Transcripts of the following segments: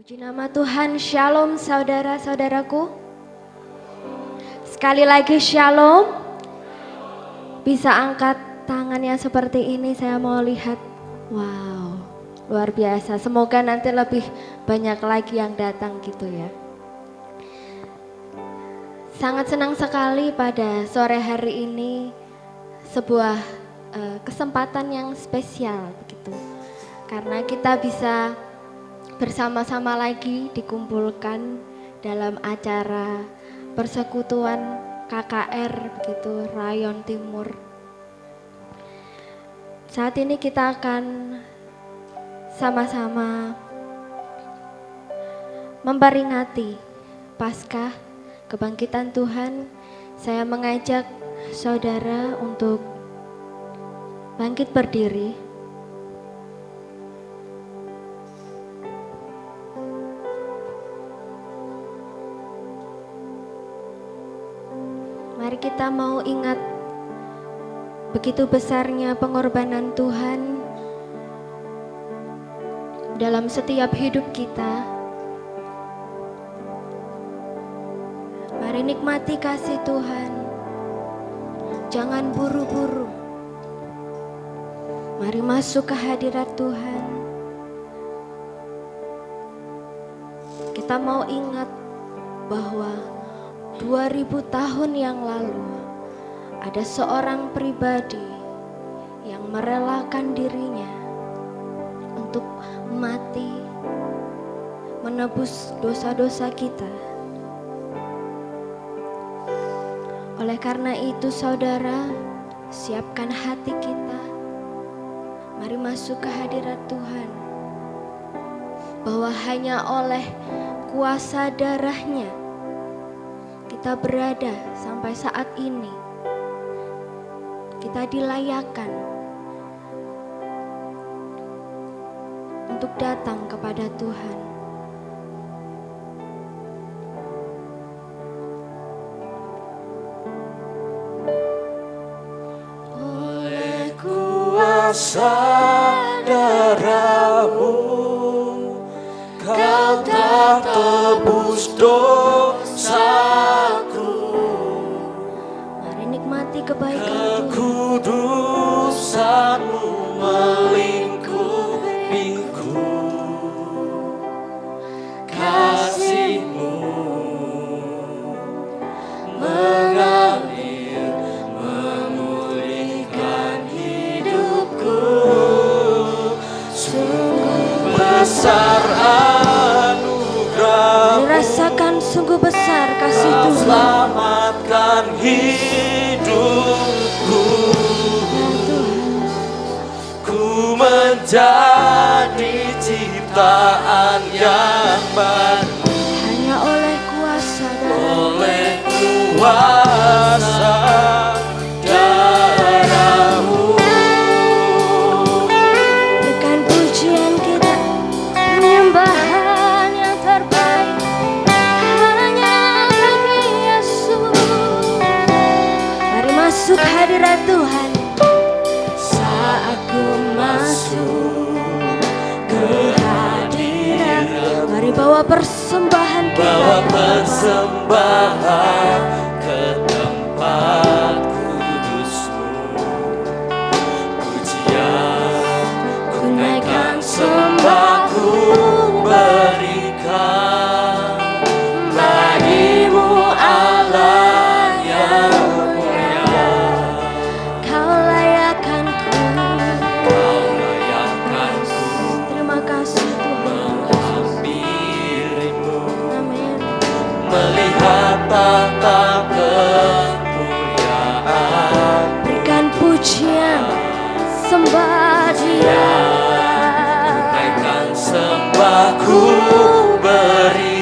Puji nama Tuhan, shalom saudara-saudaraku. Sekali lagi shalom. Bisa angkat tangannya seperti ini, saya mau lihat. Wow, luar biasa. Semoga nanti lebih banyak lagi yang datang gitu ya. Sangat senang sekali pada sore hari ini sebuah kesempatan yang spesial begitu. Karena kita bisa bersama-sama lagi dikumpulkan dalam acara persekutuan KKR begitu Rayon Timur. Saat ini kita akan sama-sama memperingati Paskah kebangkitan Tuhan. Saya mengajak saudara untuk bangkit berdiri. Mari kita mau ingat begitu besarnya pengorbanan Tuhan dalam setiap hidup kita. Mari nikmati kasih Tuhan. Jangan buru-buru. Mari masuk ke hadirat Tuhan. Kita mau ingat bahwa 2000 tahun yang lalu ada seorang pribadi yang merelakan dirinya untuk mati menebus dosa-dosa kita. Oleh karena itu saudara, siapkan hati kita. Mari masuk ke hadirat Tuhan. Bahwa hanya oleh kuasa darahnya kita berada sampai saat ini. Kita dilayakkan untuk datang kepada Tuhan. Oleh kuasa darah-Mu, Kau telah tebus dosaku. Mari nikmati kebaikan Tuhan. Kekudusan-Mu melingkupiku. Kasih-Mu mengalir memulihkan hidupku. Sungguh besar anugerah-Mu, Rasakan sungguh besar kasih Kau Tuhan. selamatkan hidupku. Ku menjadi ciptaan yang baru Hanya oleh kuasa darah. oleh kuasa darah-Mu. Berikan pujian kita, penyembahan yang terbaik hanya bagi Yesus. Mari masuk hadirat Tuhan. Saat ku masuk ke hadirat, Mari bawa persembahan bawa kita. persembahan ke tempat kudus-Mu. Pujian ku naikkan, sembah ku berikan bagi-Mu Allah yang mulia. Kau layakkanku. Kau layakkanku Terima kasih Tuhan. menghampirimu, Amin. melihat tata kemuliaan. Berikan pujian, sembah Dia. Naikkan sembahku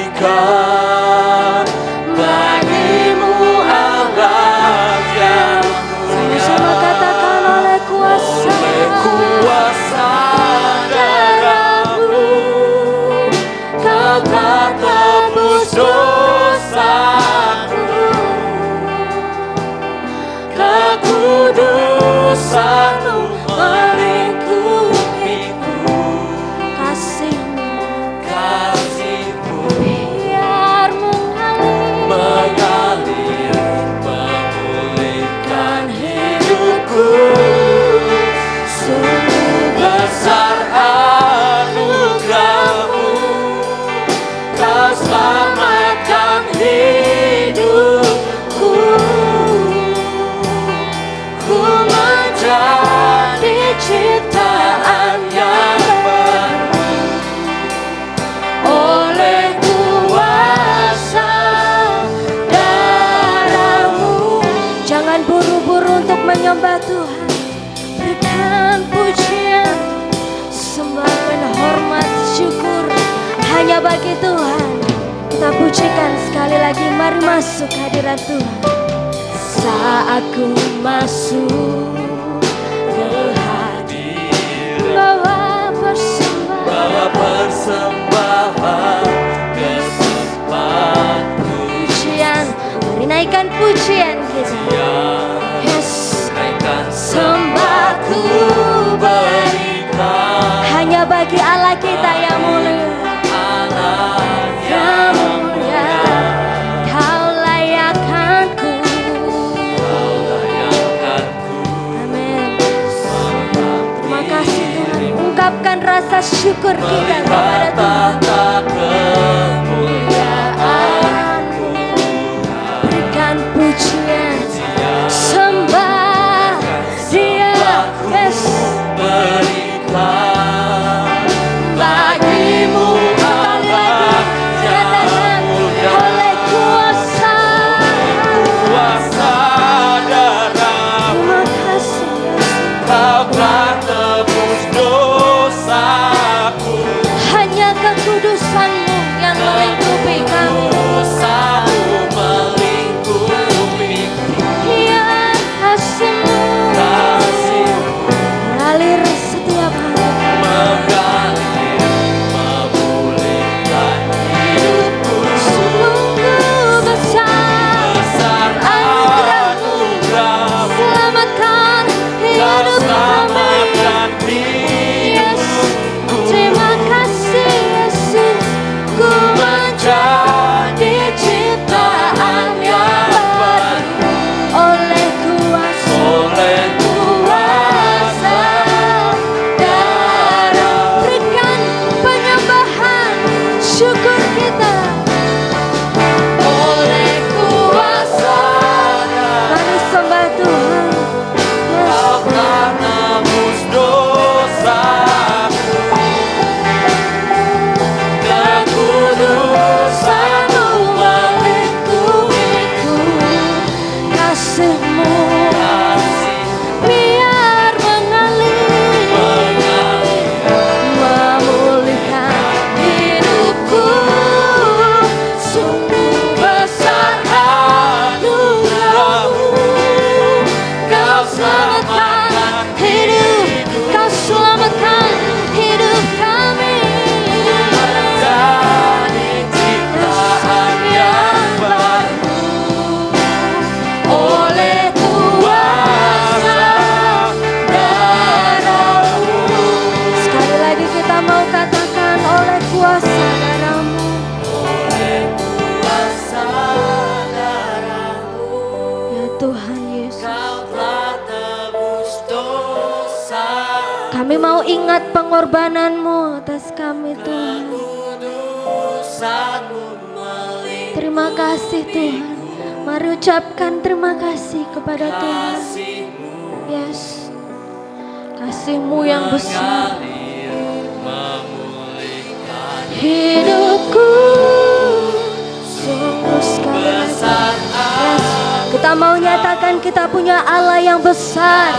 berikan bagi-Mu Allah yang mulia. Sama katakan oleh kuasa. Oleh kuasa darah-Mu, Kau telah tebus dosaku. Kekudusan-Mu melingkupiku. Kasih-Mu. Kasih hanya bagi Tuhan. Kita pujikan sekali lagi, mari masuk hadirat Tuhan. Saat ku masuk ke hadirat, bawa persembahan kesembah pujian. Mari naikkan pujian kita. Yes, sembahku berikan hanya bagi Allah kita yang mulia. Yang mulia, Kau layakkanku. Amin. Terima kasih Tuhan. Ungkapkan rasa syukur kita kepada Tuhan. Kemuliaan-Mu, berikan pujian, sembah Dia. Yes, bagimu sekali lagi katakan, oleh kuasa darah-Mu, Kau telah tebus dosaku. Hanya kekudusan-Mu yang melingkupi kami. Dosamu melingkupiku. Ya, kasih-Mu mengalir setiap hari. Mengalir, memulihkan hidupku. Sungguh besar anugerah-Mu, selamatkan hidup kami. Yes, terima kasih Yesus. Ku menjadi ciptaan yang baru oleh kuasa darah. Berikan penyembahan syukur kita oleh kuasa darah. Mari sembah Tuhan. Yes. Kekudusan-Mu melingkupiku. Kasih-Mu biar mengalir, memulihkan hidupku. Sungguh besar anugerah-Mu. Kau selamatkan hidup, Kau selamatkan hidup kami. Ciptaan yang baru oleh kuasa darah-Mu. Sekali lagi kita mau katakan, oleh kuasa darah-Mu. Oleh kuasa darah-Mu. Ya Tuhan Yesus, Kau telah tebus dosa. Kami mau ingat pengorbanan-Mu atas kami Tuhan. Terima kasih Tuhan. Mari ucapkan terima kasih kepada Tuhan. Yes, kasih-Mu yang besar. Hidupku sungguh sekali lagi. Yes, kita mau nyatakan kita punya Allah yang besar.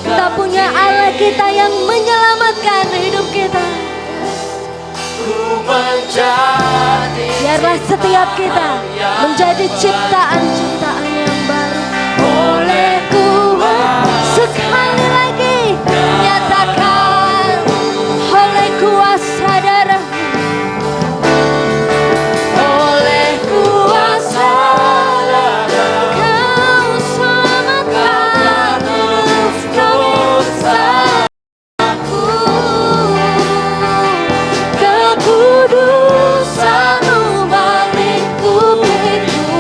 Kita punya Allah kita yang menyelamatkan hidup kita. Biarlah setiap kita menjadi ciptaan-ciptaan yang baru oleh kuasa. Sekali lagi nyatakan, oleh kuasa darah-Mu. Oleh kuasa darah-Mu, Kau selamatkan hidup kami. Kekudusan-Mu melingkupiku.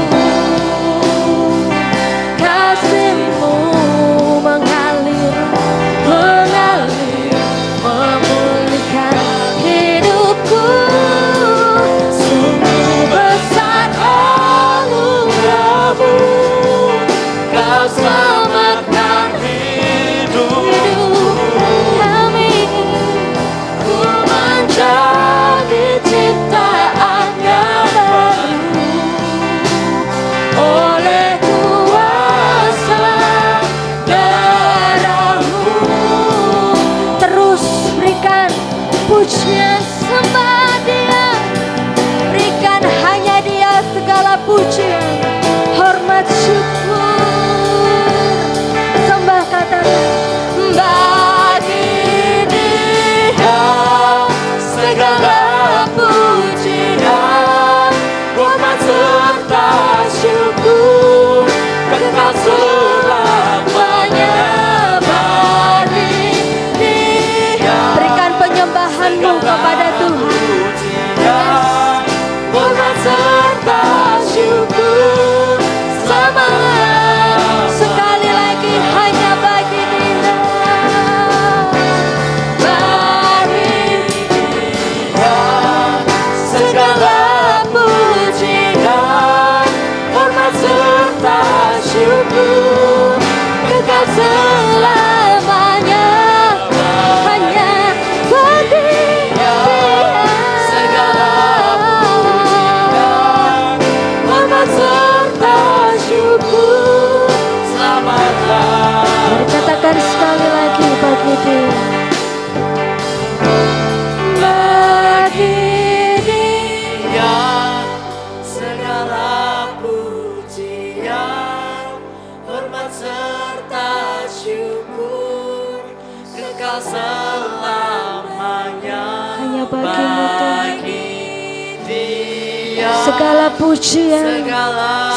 segala pujian,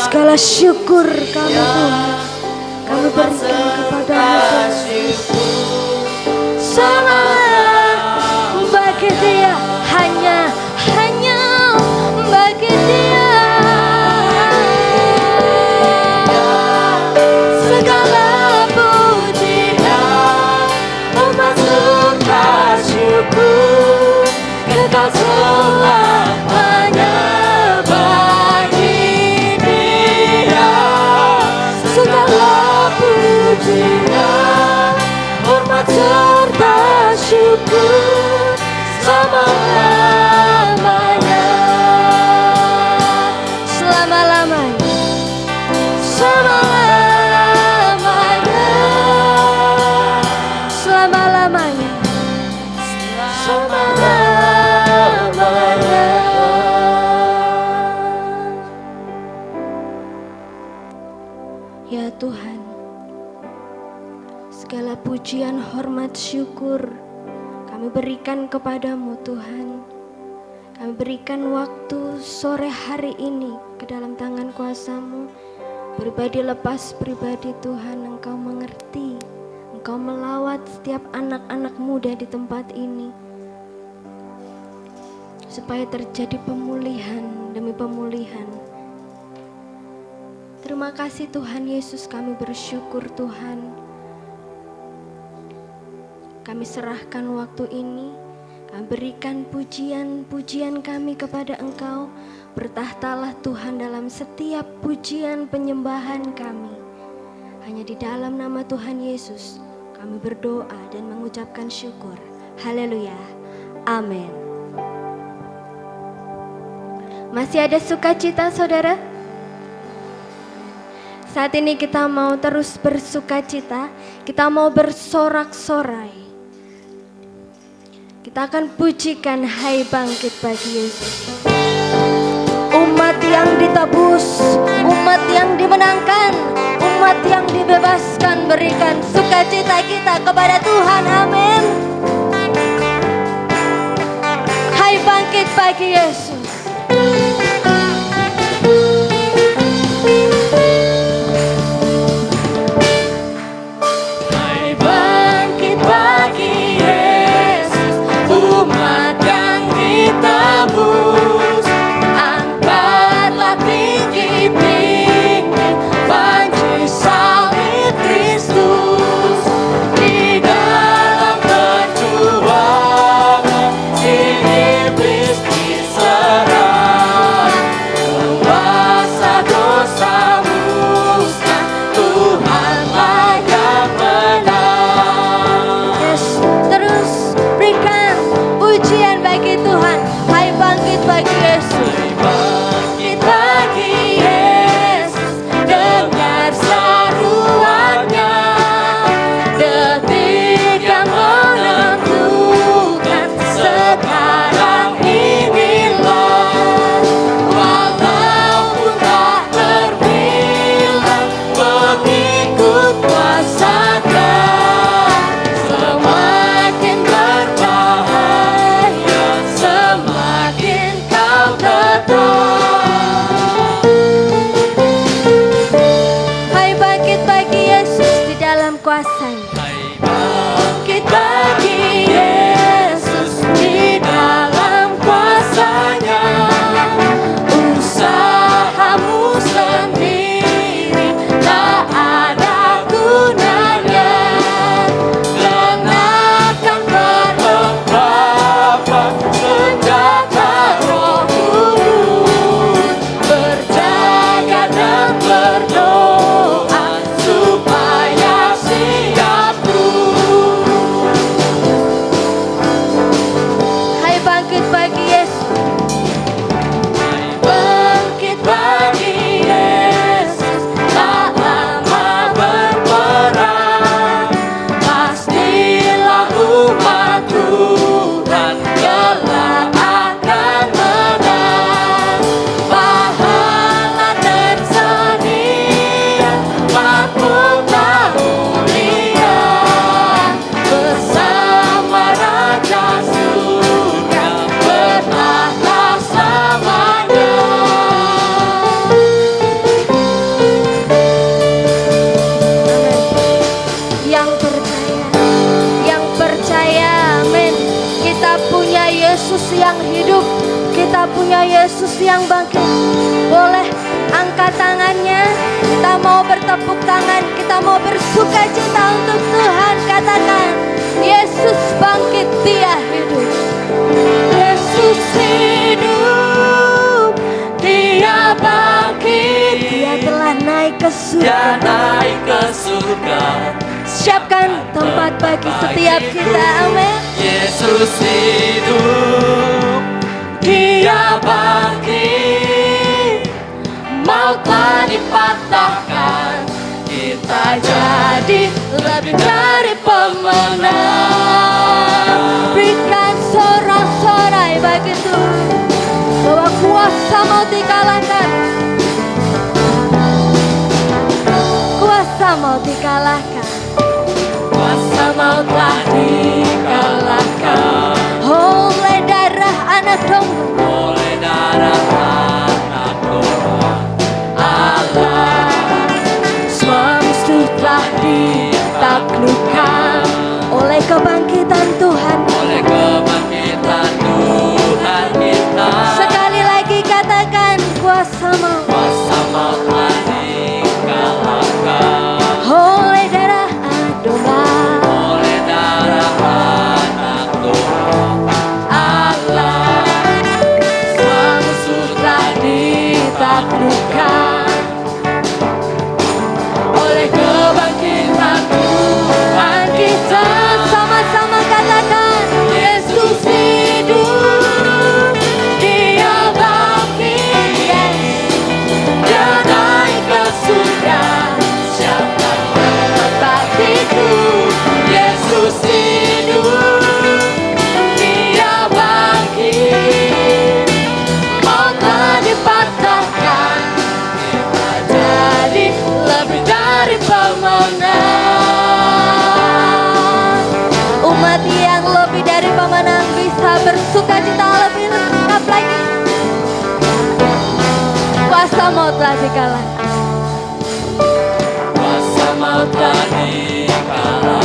segala syukur kami Tuhan, kami berikan kepadamu Tuhan. Salam bagi Dia, hanya bagi Dia. Segala pujian, umat serta syukur, kekal selamanya bagi Dia. Segala pujian, hormat serta syukur selama-lamanya, selama-lamanya, selama-lamanya, selama-lamanya, selama-lamanya. Ya Tuhan, segala pujian, hormat, syukur kami berikan kepadamu Tuhan. Kami berikan waktu sore hari ini ke dalam tangan kuasa-Mu. Pribadi lepas pribadi Tuhan, Engkau mengerti. Engkau melawat setiap anak-anak muda di tempat ini, supaya terjadi pemulihan demi pemulihan. Terima kasih Tuhan Yesus, kami bersyukur Tuhan. Kami serahkan waktu ini, kami berikan pujian-pujian kami kepada Engkau. Bertahtalah Tuhan dalam setiap pujian penyembahan kami. Hanya di dalam nama Tuhan Yesus kami berdoa dan mengucapkan syukur. Haleluya. Amin. Masih ada sukacita saudara? Saat ini kita mau terus bersukacita, kita mau bersorak-sorai. Kita akan pujikan Hai Bangkit bagi Yesus. Umat yang ditebus, umat yang dimenangkan, umat yang dibebaskan, berikan sukacita kita kepada Tuhan. Amin. Hai Bangkit bagi Yesus. Tebus, angkatlah tinggi-tinggi panji salib Kristus. Di dalam perjuangan si iblis diserang. Kita punya Yesus yang bangkit. Boleh angkat tangannya. Kita mau bertepuk tangan. Kita mau bersuka cita untuk Tuhan. Katakan, Yesus bangkit, Dia hidup. Yesus hidup, Dia bangkit, Dia telah naik ke Dia surga. naik ke surga. Siapkan tempat bagi setiap kita. Amin. Yesus hidup, Dia bangkit, maut telah dipatahkan, kita jadi lebih dari pemenang. Berikan sorak-sorai bagi Tuhan bahwa kuasa maut dikalahkan. Kuasa maut dikalahkan. Kuasa maut telah dikalahkan Oleh darah anak domba. oleh darah anak domba Allah. Semua musuh telah ditaklukkan Oleh kebangkitan Tuhan. oleh kebangkitan Tuhan kita. Sekali lagi katakan, kuasa maut. Kuasa maut telah dikalahkan Oleh darah anak domba. oleh darah anak domba Allah. Semua musuh telah ditaklukkan oleh kebangkitan Tuhan kita. Sama-sama katakan, Yesus hidup, Dia bangkit, Dia naik ke surga. Siapa tempat bagiku? Yesus hidup, Dia bangkit, maut telah dipatahkan, kita jadi lebih dari pemenang. umat yang lebih dari pemenang bisa bersuka cita lebih lengkap lagi. Kuasa maut telah dikalahkan. Kuasa maut telah dikalahkan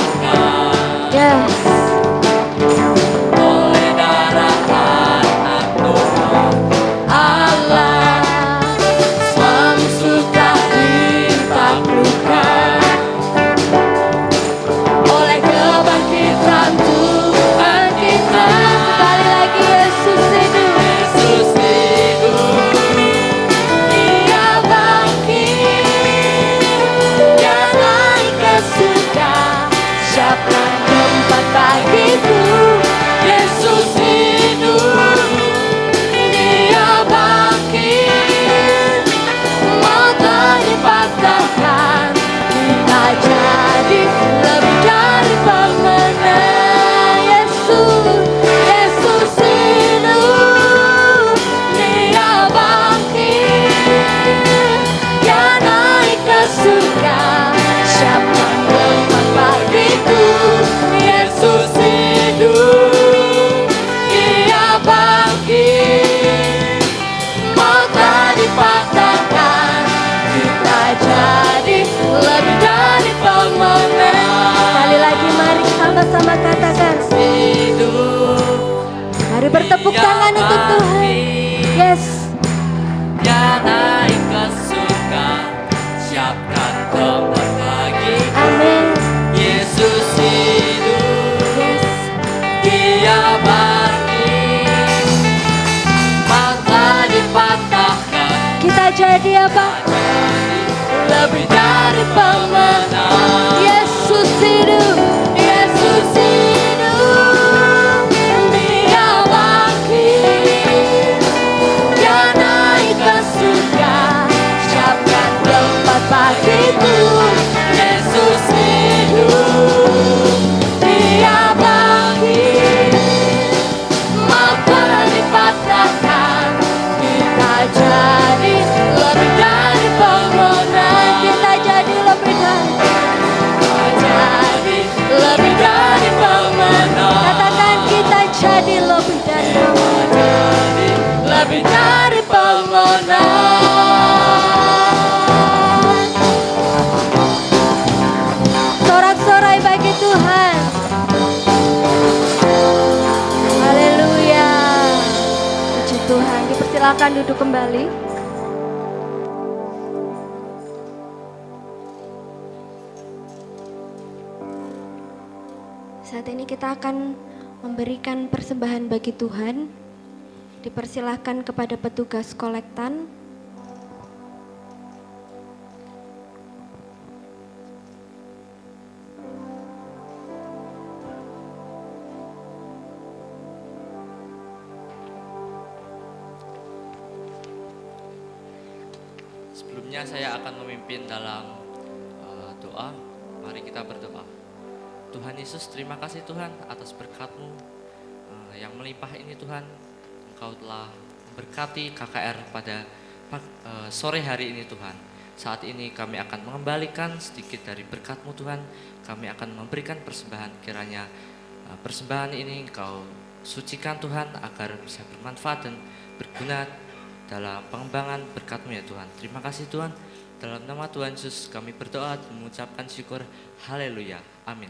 Yes. oleh darah anak domba Allah. Semua musuh telah ditaklukkan oleh kebangkitan Tuhan kita. Sekali lagi Yesus hidup. Yesus hidup, Dia bangkit, Dia naik ke surga. Siapa tempat bagiku? Yesus hidup, Dia bangkit, maut telah dipatahkan, kita jadi lebih dari pemenang. Yesus hidup, Dia bangkit, Dia naik ke surga. Siapa tempat bagiku? Yesus hidup, Dia bangkit, maut telah dipatahkan, kita jadi lebih dari pemenang. Sekali lagi mari sama-sama katakan. Hidup, Mari bertepuk tangan untuk Tuhan. Yes. Dia naik ke surga, siapkan tempat bagi. Amin. Yesus hidup, Yes. Dia bangkit, maut telah dipatahkan, Kita jadi apa? lebih dari pemenang. Yesus hidup. Yesus hidup, Dia bangkit, Dia naik ke surga. Siapkan tempat bagiku. Yesus hidup, Dia bangkit, maut telah dipatahkan, kita jadi lebih dari pemenang. Kita jadi lebih dari. Jadi lebih dari pemenang. Katakan kita jadi lebih dari. Jadi lebih dari pemenang. Sorak-sorai bagi Tuhan. Haleluya. Puji Tuhan. datang. Dipersilakan duduk kembali. Saat ini kita akan memberikan persembahan bagi Tuhan. Dipersilahkan kepada petugas kolektan. Sebelumnya saya akan memimpin dalam doa. Mari kita berdoa. Tuhan Yesus, terima kasih Tuhan atas berkat-Mu yang melimpah ini Tuhan. Engkau telah memberkati KKR pada sore hari ini Tuhan. Saat ini kami akan mengembalikan sedikit dari berkat-Mu Tuhan. Kami akan memberikan persembahan, kiranya persembahan ini Engkau sucikan Tuhan agar bisa bermanfaat dan berguna dalam pengembangan berkat-Mu ya Tuhan. Terima kasih Tuhan. Dalam nama Tuhan Yesus kami berdoa dan mengucapkan syukur. Haleluya. Amin.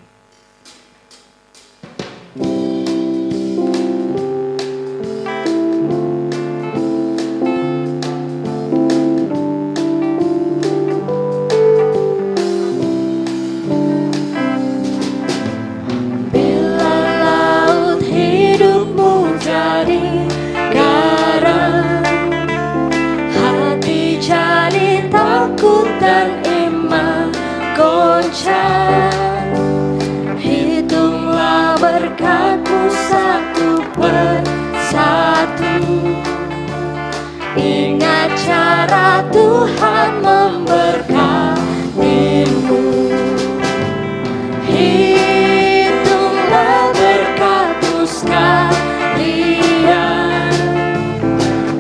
Dan iman goncang, hitunglah berkat-Mu satu persatu. Ingat cara Tuhan memberkati-Mu. Hitunglah berkat-Mu sekalian,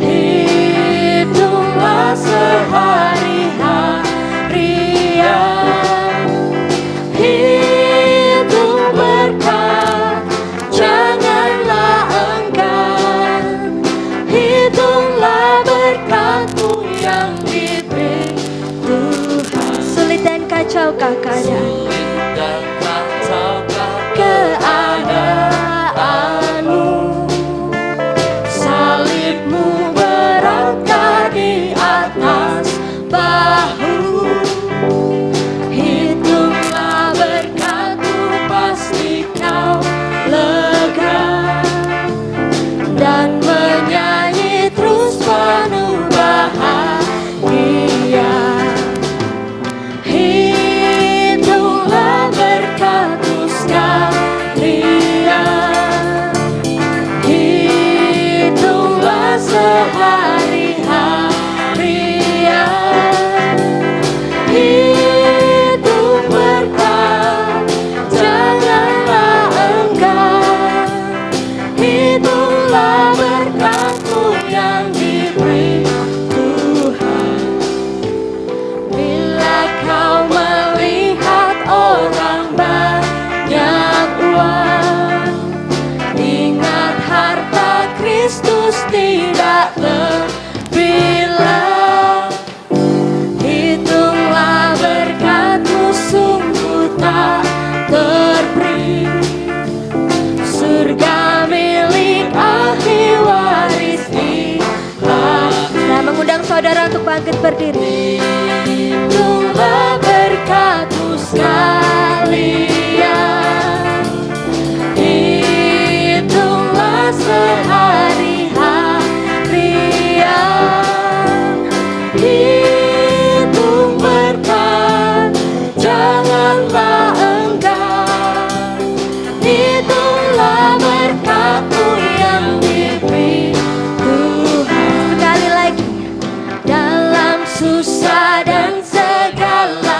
hitunglah sehari-hari. Hidup berkat, janganlah enggan. Hitunglah berkat-Mu yang diberi Tuhan. Sulit dan kacaukah keadaan? Keadaanmu, salib-Mu berangkat di atas bahu. Hitunglah berkat-Mu, pasti kau lega dan menyanyi terus penuh bahagia. Hitunglah berkat-Mu sekalian, hitunglah sehari-harian. Hidup berkat, janganlah enggan. Hitunglah berkat-Mu yang diberi Tuhan. Bila kau melihat orang banyak uang, ingat harta Kristus tidak terbilang. Hitunglah berkat-Mu sungguh tak terberi. Surga milik ahli waris Ilahi. Saya mengundang saudara untuk bangkit berdiri. Hitunglah berkat-Mu sekalian, hitunglah sehari-harian. Hitung berkat, janganlah enggan. Hitunglah berkat-Mu yang diberi Tuhan. Sekali lagi. Dalam susah dan segala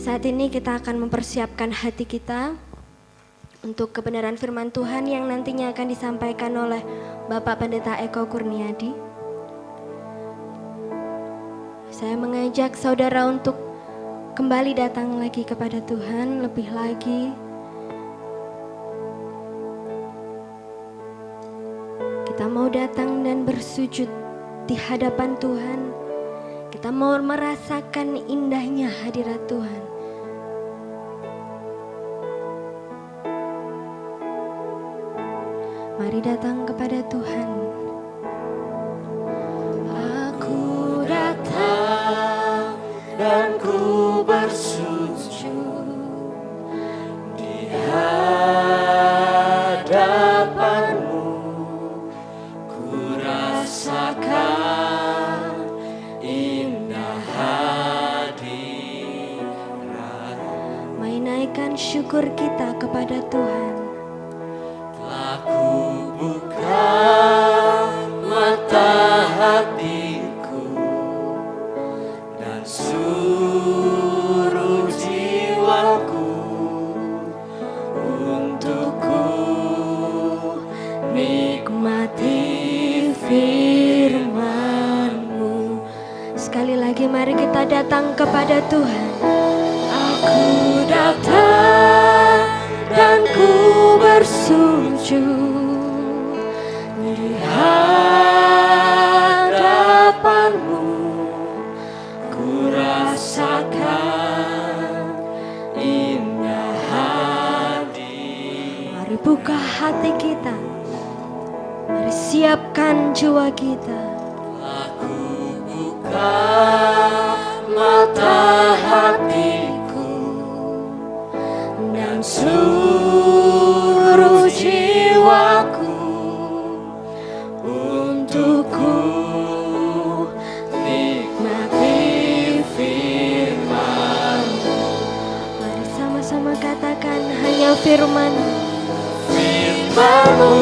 Saat ini kita akan mempersiapkan hati kita untuk kebenaran firman Tuhan yang nantinya akan disampaikan oleh Bapak Pendeta Eko Kurniadi. Saya mengajak saudara untuk kembali datang lagi kepada Tuhan lebih lagi. Kita mau datang dan bersujud di hadapan Tuhan. Kita mau merasakan indahnya hadirat Tuhan. Mari datang kepada Tuhan. Aku datang dan ku bersujud di hadapan-Mu. Ku rasakan indah hadirat. Mari naikkan syukur kita kepada Tuhan. Telah ku buka mata hatiku dan suruh jiwaku untuk ku nikmati firman-Mu. Sekali lagi mari kita datang kepada Tuhan. Aku datang dan ku bersujud di hadapan-Mu. Ku rasakan indah hadirat. Mari buka hati kita. Mari siapkan jiwa kita. Aku buka mata hatiku dan suruh jiwaku untuk ku nikmati firman-Mu. Mari sama-sama katakan hanya firman. Firman-Mu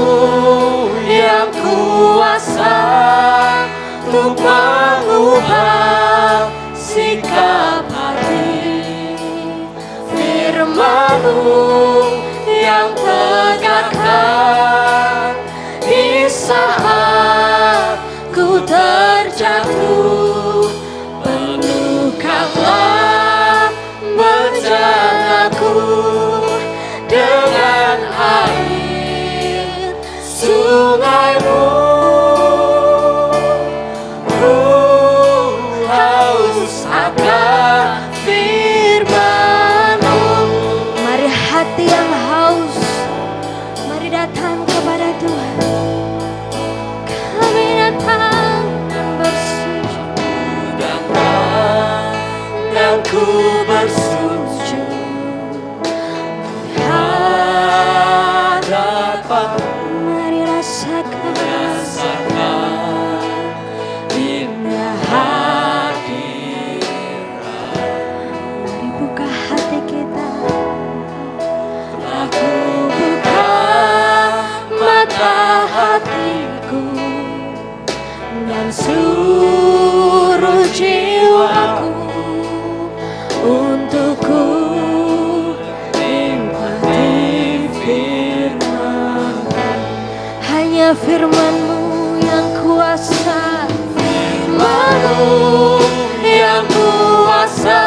yang kuasa untuk mengubah sikap hati. Firman-Mu yang tegakkan di saat ku terjatuh. Penuhkanlah bejanaku dengan air sungai-Mu. Ku haus akan firman-Mu. Mari hati yang haus. Mari datang kepada Tuhan. Kami datang dan bersujud. Datang dan ku bersujud di hadapan-Mu. Mari rasakan. Rasakan indah hadirat. Mari buka hati kita. Aku buka mata hatiku dan suruh jiwaku untuk ku nikmati firman-Mu. Hanya firman-Mu yang kuasa. Firman-Mu yang kuasa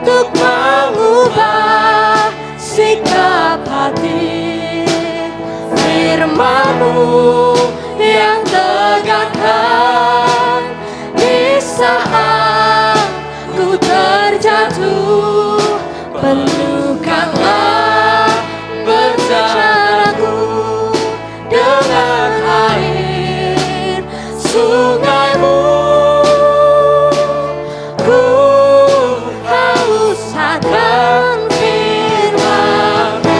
untuk mengubah sikap hati. Firman-Mu yang tegakkan di saat ku terjatuh. Penuhkanlah bejanaku dengan air sungai-Mu. Ku haus akan firman-Mu.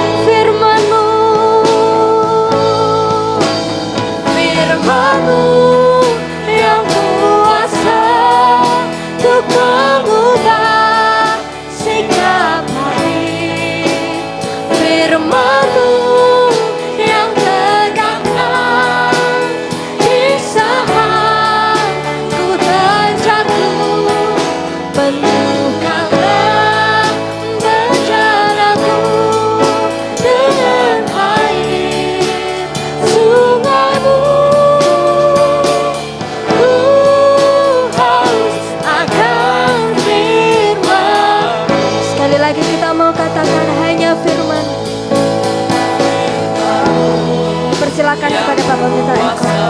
serahkan kepada Bapak Peter Eko.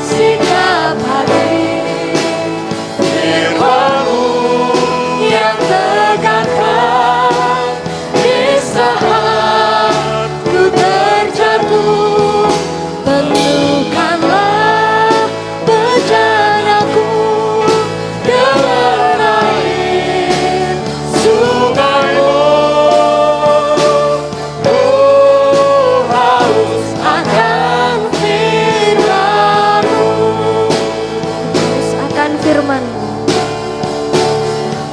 Sikap hati firman-Mu yang tegarkan di saat ku terjatuh. Penuhkanlah bejanaku dengan air sungai-Mu. Ku haus akan firman-Mu. Terus akan firman-Mu.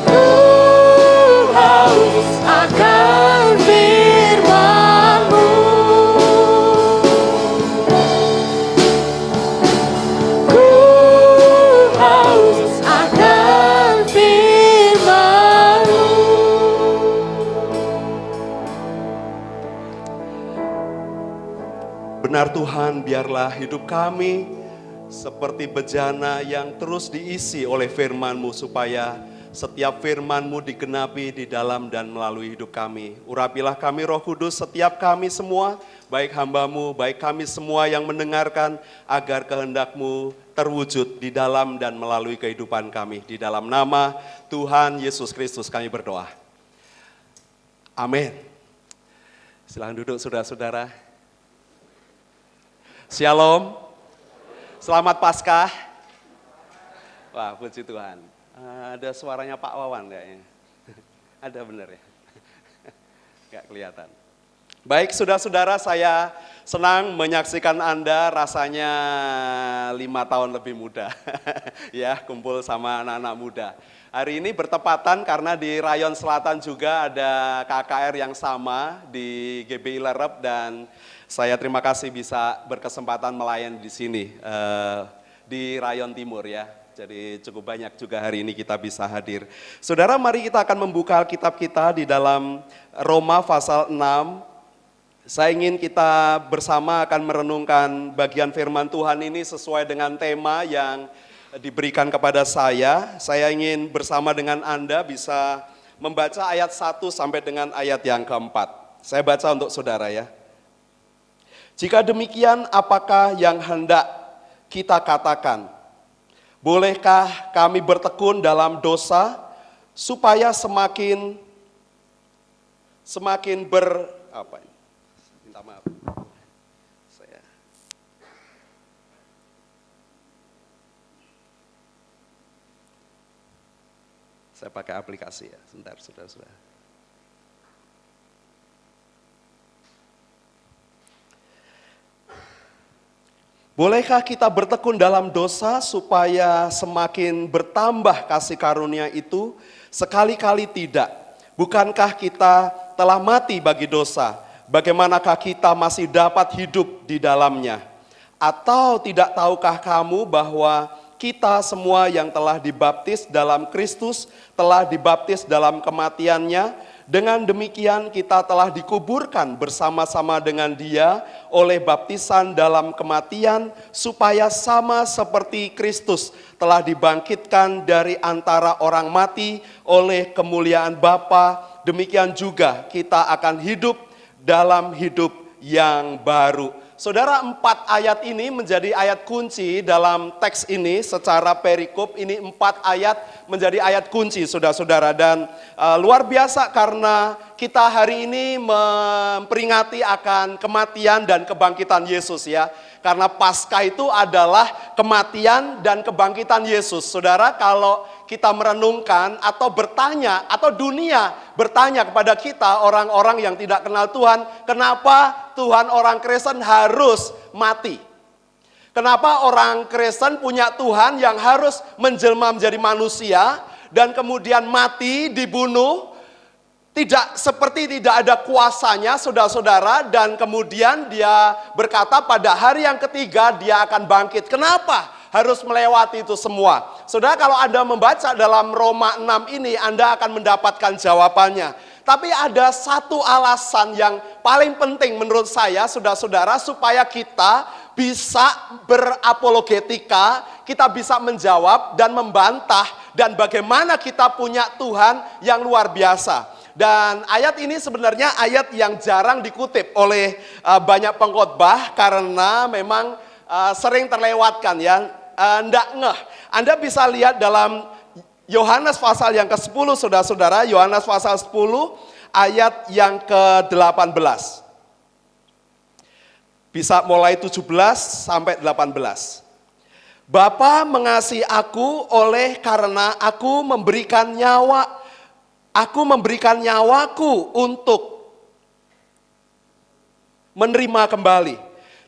Ku haus akan firman-Mu. Ku haus akan firman-Mu. Benar Tuhan, biarlah hidup kami seperti bejana yang terus diisi oleh firman-Mu supaya setiap firman-Mu digenapi di dalam dan melalui hidup kami. Urapilah kami Roh Kudus, setiap kami semua, baik hamba-Mu, baik kami semua yang mendengarkan, agar kehendak-Mu terwujud di dalam dan melalui kehidupan kami. Di dalam nama Tuhan Yesus Kristus kami berdoa. Amin. Silakan duduk saudara-saudara. Shalom. Selamat Paskah. Wah, puji Tuhan. Ada suaranya Pak Wawan kayaknya. Ada benar ya? Gak kelihatan. Baik, saudara-saudara, saya senang menyaksikan Anda rasanya 5 tahun lebih muda. Ya, kumpul sama anak-anak muda. Hari ini bertepatan karena di Rayon Selatan juga ada KKR yang sama di GBI Lerep, dan saya terima kasih bisa berkesempatan melayani di sini di Rayon Timur ya. Jadi cukup banyak juga hari ini kita bisa hadir. Saudara, mari kita akan membuka Alkitab kita di dalam Roma pasal 6. Saya ingin kita bersama akan merenungkan bagian firman Tuhan ini sesuai dengan tema yang diberikan kepada saya. Saya ingin bersama dengan Anda bisa membaca ayat 1 sampai dengan ayat yang keempat. Saya baca untuk saudara ya. Jika demikian, apakah yang hendak kita katakan? Bolehkah kami bertekun dalam dosa supaya semakin minta maaf. Saya pakai aplikasi ya, sebentar saudara-saudara. Bolehkah kita bertekun dalam dosa supaya semakin bertambah kasih karunia itu? Sekali-kali tidak. Bukankah kita telah mati bagi dosa? Bagaimanakah kita masih dapat hidup di dalamnya? Atau tidak tahukah kamu bahwa kita semua yang telah dibaptis dalam Kristus telah dibaptis dalam kematiannya? Dengan demikian kita telah dikuburkan bersama-sama dengan Dia oleh baptisan dalam kematian, supaya sama seperti Kristus telah dibangkitkan dari antara orang mati oleh kemuliaan Bapa, demikian juga kita akan hidup dalam hidup yang baru. Saudara, 4 ayat ini menjadi ayat kunci dalam teks ini secara perikop. Ini 4 ayat menjadi ayat kunci saudara-saudara, dan luar biasa karena kita hari ini memperingati akan kematian dan kebangkitan Yesus ya. Karena Paskah itu adalah kematian dan kebangkitan Yesus. Saudara, kalau kita merenungkan atau bertanya, atau dunia bertanya kepada kita orang-orang yang tidak kenal Tuhan, kenapa Tuhan orang Kristen harus mati? Kenapa orang Kristen punya Tuhan yang harus menjelma menjadi manusia dan kemudian mati, dibunuh, tidak ada kuasanya saudara-saudara, dan kemudian dia berkata pada hari yang ketiga dia akan bangkit. Kenapa harus melewati itu semua? Saudara, kalau Anda membaca dalam Roma 6 ini, Anda akan mendapatkan jawabannya. Tapi ada satu alasan yang paling penting menurut saya saudara-saudara, supaya kita bisa berapologetika, kita bisa menjawab dan membantah, dan bagaimana kita punya Tuhan yang luar biasa. Dan ayat ini sebenarnya ayat yang jarang dikutip oleh banyak pengkhotbah karena memang sering terlewatkan ya, ndak ngeh. Anda bisa lihat dalam Yohanes pasal yang ke-10 saudara-saudara, Yohanes pasal 10 ayat yang ke-18. Bisa mulai 17 sampai 18. Bapa mengasihi aku oleh karena aku memberikan nyawaku untuk menerima kembali.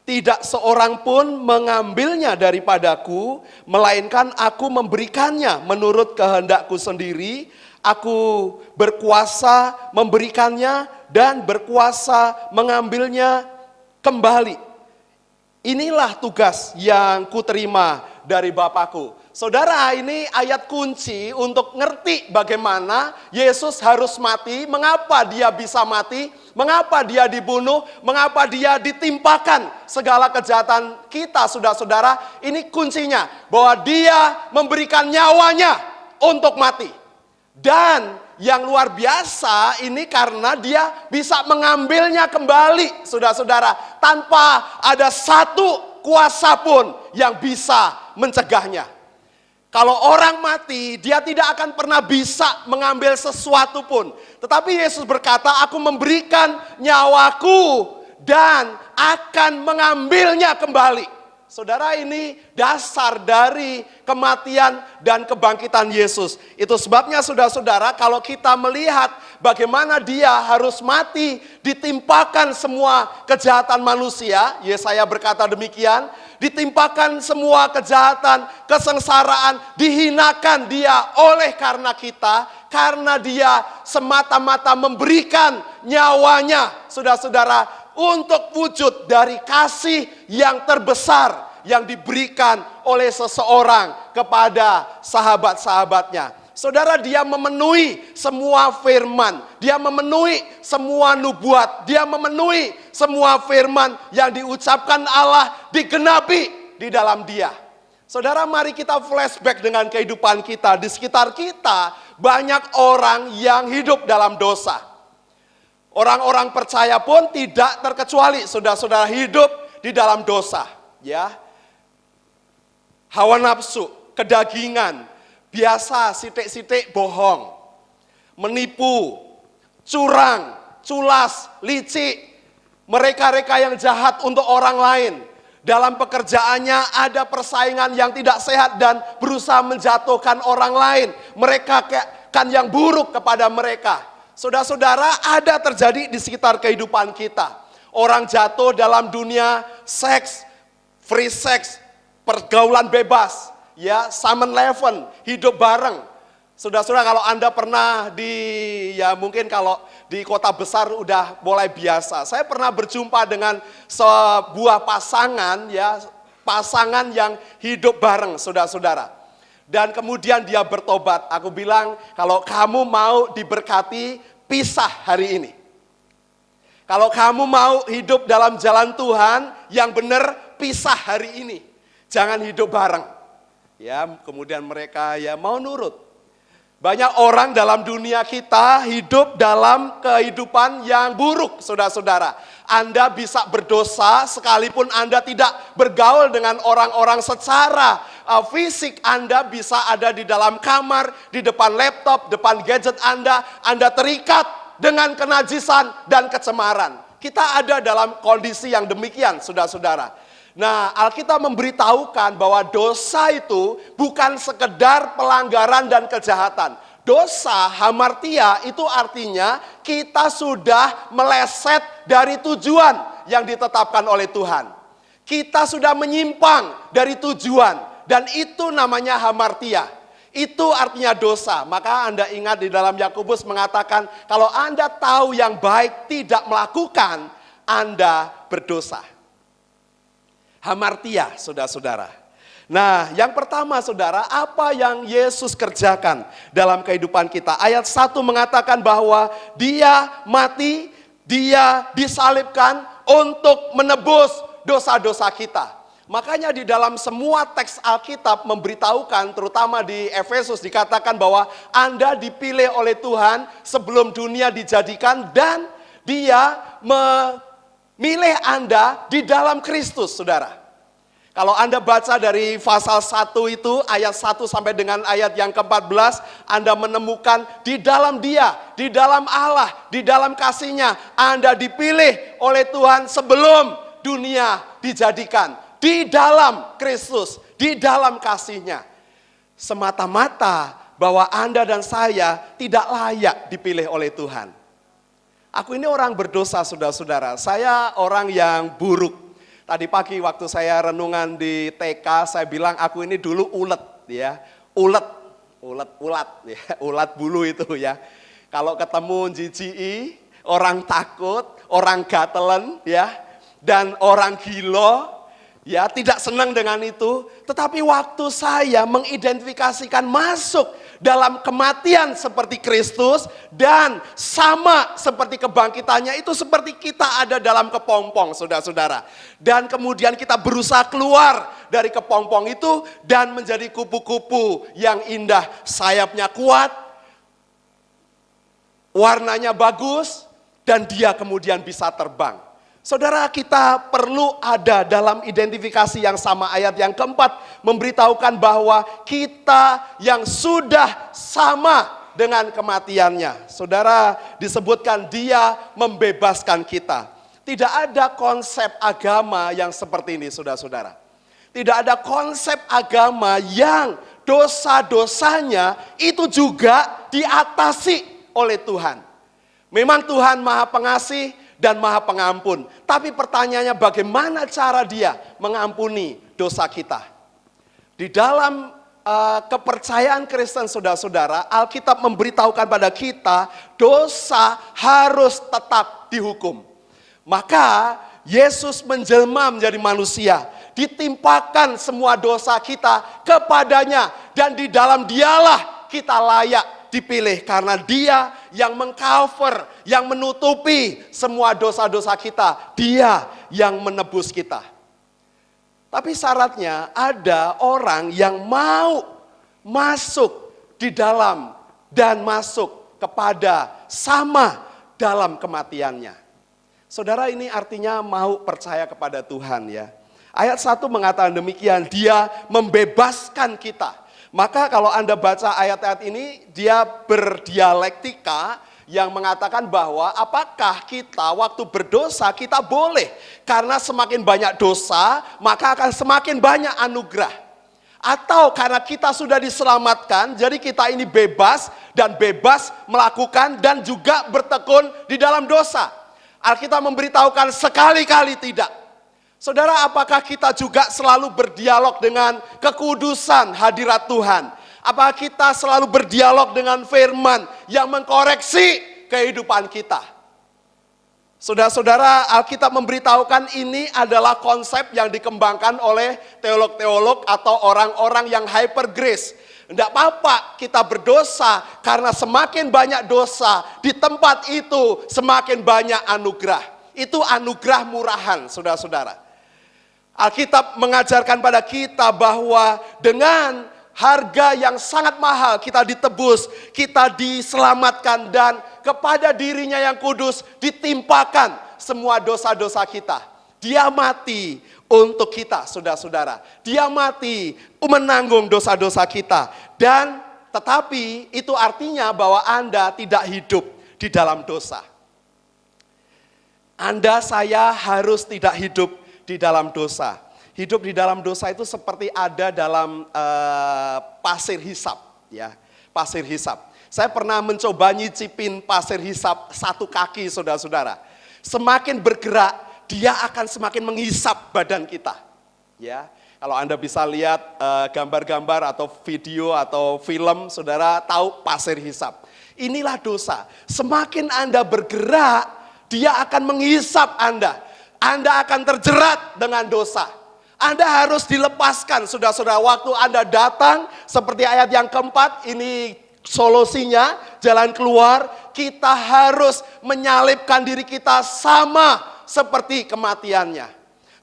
Tidak seorang pun mengambilnya daripadaku, melainkan aku memberikannya menurut kehendakku sendiri. Aku berkuasa memberikannya dan berkuasa mengambilnya kembali. Inilah tugas yang kuterima dari Bapakku. Saudara, ini ayat kunci untuk ngerti bagaimana Yesus harus mati, mengapa dia bisa mati, mengapa dia dibunuh, mengapa dia ditimpakan segala kejahatan kita, saudara-saudara. Ini kuncinya, bahwa dia memberikan nyawanya untuk mati. Dan yang luar biasa ini karena dia bisa mengambilnya kembali, saudara-saudara, tanpa ada satu kuasa pun yang bisa mencegahnya. Kalau orang mati, dia tidak akan pernah bisa mengambil sesuatu pun. Tetapi Yesus berkata, aku memberikan nyawaku dan akan mengambilnya kembali. Saudara, ini dasar dari kematian dan kebangkitan Yesus. Itu sebabnya saudara-saudara, kalau kita melihat bagaimana dia harus mati, ditimpakan semua kejahatan manusia, Yesaya berkata demikian, ditimpakan semua kejahatan, kesengsaraan, dihinakan dia oleh karena kita, karena dia semata-mata memberikan nyawanya, saudara-saudara, untuk wujud dari kasih yang terbesar yang diberikan oleh seseorang kepada sahabat-sahabatnya. Saudara, dia memenuhi semua firman, dia memenuhi semua nubuat, dia memenuhi semua firman yang diucapkan Allah digenapi di dalam dia. Saudara, mari kita flashback dengan kehidupan kita. Di sekitar kita banyak orang yang hidup dalam dosa. Orang-orang percaya pun tidak terkecuali, saudara-saudara, hidup di dalam dosa. Ya, hawa nafsu, kedagingan, biasa sitik-sitik bohong, menipu, curang, culas, licik, mereka-reka yang jahat untuk orang lain. Dalam pekerjaannya ada persaingan yang tidak sehat dan berusaha menjatuhkan orang lain. Mereka kan yang buruk kepada mereka. Saudara-saudara, ada terjadi di sekitar kehidupan kita. Orang jatuh dalam dunia seks, free sex, pergaulan bebas, ya, 7-Eleven, hidup bareng. Saudara-saudara, kalau Anda pernah mungkin kalau di kota besar udah mulai biasa. Saya pernah berjumpa dengan sebuah pasangan, ya, pasangan yang hidup bareng, saudara-saudara. Dan kemudian dia bertobat. Aku bilang, kalau kamu mau diberkati, pisah hari ini. Kalau kamu mau hidup dalam jalan Tuhan yang benar, pisah hari ini. Jangan hidup bareng. Ya, kemudian mereka ya mau nurut. Banyak orang dalam dunia kita hidup dalam kehidupan yang buruk, saudara-saudara. Anda bisa berdosa sekalipun Anda tidak bergaul dengan orang-orang secara fisik. Anda bisa ada di dalam kamar, di depan laptop, depan gadget Anda terikat dengan kenajisan dan kecemaran. Kita ada dalam kondisi yang demikian, saudara-saudara. Nah, Alkitab memberitahukan bahwa dosa itu bukan sekedar pelanggaran dan kejahatan. Dosa, hamartia, itu artinya kita sudah meleset dari tujuan yang ditetapkan oleh Tuhan. Kita sudah menyimpang dari tujuan, dan itu namanya hamartia. Itu artinya dosa. Maka Anda ingat di dalam Yakobus mengatakan, kalau Anda tahu yang baik tidak melakukan, Anda berdosa. Hamartia, saudara-saudara. Nah, yang pertama saudara, apa yang Yesus kerjakan dalam kehidupan kita? Ayat 1 mengatakan bahwa dia mati, dia disalibkan untuk menebus dosa-dosa kita. Makanya di dalam semua teks Alkitab memberitahukan, terutama di Efesus dikatakan bahwa Anda dipilih oleh Tuhan sebelum dunia dijadikan dan Dia memilih Anda di dalam Kristus, saudara. Kalau Anda baca dari pasal 1 itu, ayat 1 sampai dengan ayat yang ke-14, Anda menemukan di dalam Dia, di dalam Allah, di dalam kasih-Nya, Anda dipilih oleh Tuhan sebelum dunia dijadikan. Di dalam Kristus, di dalam kasih-Nya. Semata-mata bahwa Anda dan saya tidak layak dipilih oleh Tuhan. Aku ini orang berdosa, saudara-saudara. Saya orang yang buruk. Tadi pagi waktu saya renungan di TK, saya bilang aku ini dulu ulet ya. Ulet ya, ulat bulu itu ya. Kalau ketemu jijiki, orang takut, orang gatelen ya, dan orang gila, ya tidak senang dengan itu, tetapi waktu saya mengidentifikasikan masuk dalam kematian seperti Kristus dan sama seperti kebangkitannya, itu seperti kita ada dalam kepompong, saudara-saudara. Dan kemudian kita berusaha keluar dari kepompong itu dan menjadi kupu-kupu yang indah, sayapnya kuat, warnanya bagus, dan dia kemudian bisa terbang. Saudara, kita perlu ada dalam identifikasi yang sama. Ayat yang keempat memberitahukan bahwa kita yang sudah sama dengan kematiannya. Saudara, disebutkan Dia membebaskan kita. Tidak ada konsep agama yang seperti ini, saudara-saudara. Tidak ada konsep agama yang dosa-dosanya itu juga diatasi oleh Tuhan. Memang Tuhan Maha Pengasih dan Maha Pengampun. Tapi pertanyaannya bagaimana cara Dia mengampuni dosa kita? Di dalam kepercayaan Kristen, saudara-saudara, Alkitab memberitahukan pada kita dosa harus tetap dihukum. Maka Yesus menjelma menjadi manusia, ditimpakan semua dosa kita kepadanya, dan di dalam Dialah kita layak dipilih karena Dia yang mengcover, yang menutupi semua dosa-dosa kita. Dia yang menebus kita. Tapi syaratnya ada orang yang mau masuk di dalam dan masuk kepada sama dalam kematiannya. Saudara, ini artinya mau percaya kepada Tuhan ya. Ayat 1 mengatakan demikian, Dia membebaskan kita. Maka kalau Anda baca ayat-ayat ini, dia berdialektika yang mengatakan bahwa apakah kita waktu berdosa kita boleh. Karena semakin banyak dosa, maka akan semakin banyak anugerah. Atau karena kita sudah diselamatkan, jadi kita ini bebas dan bebas melakukan dan juga bertekun di dalam dosa. Alkitab memberitahukan sekali-kali tidak. Saudara, apakah kita juga selalu berdialog dengan kekudusan hadirat Tuhan? Apakah kita selalu berdialog dengan firman yang mengkoreksi kehidupan kita? Saudara-saudara, Alkitab memberitahukan ini adalah konsep yang dikembangkan oleh teolog-teolog atau orang-orang yang hyper grace. Tidak apa-apa kita berdosa, karena semakin banyak dosa di tempat itu semakin banyak anugerah. Itu anugerah murahan, saudara-saudara. Alkitab mengajarkan pada kita bahwa dengan harga yang sangat mahal kita ditebus, kita diselamatkan, dan kepada dirinya yang kudus ditimpakan semua dosa-dosa kita. Dia mati untuk kita, saudara-saudara. Dia mati menanggung dosa-dosa kita. Dan tetapi itu artinya bahwa Anda tidak hidup di dalam dosa. Anda, saya harus tidak hidup di dalam dosa. Hidup di dalam dosa itu seperti ada dalam pasir hisap, ya, pasir hisap. Saya pernah mencoba nyicipin pasir hisap satu kaki, saudara-saudara. Semakin bergerak, dia akan semakin menghisap badan kita. Ya, kalau Anda bisa lihat gambar-gambar atau video atau film, saudara tahu pasir hisap. Inilah dosa. Semakin Anda bergerak, dia akan menghisap Anda. Anda akan terjerat dengan dosa. Anda harus dilepaskan, saudara-saudara. Waktu Anda datang, seperti ayat yang keempat, ini solusinya, jalan keluar. Kita harus menyalibkan diri kita sama seperti kematiannya.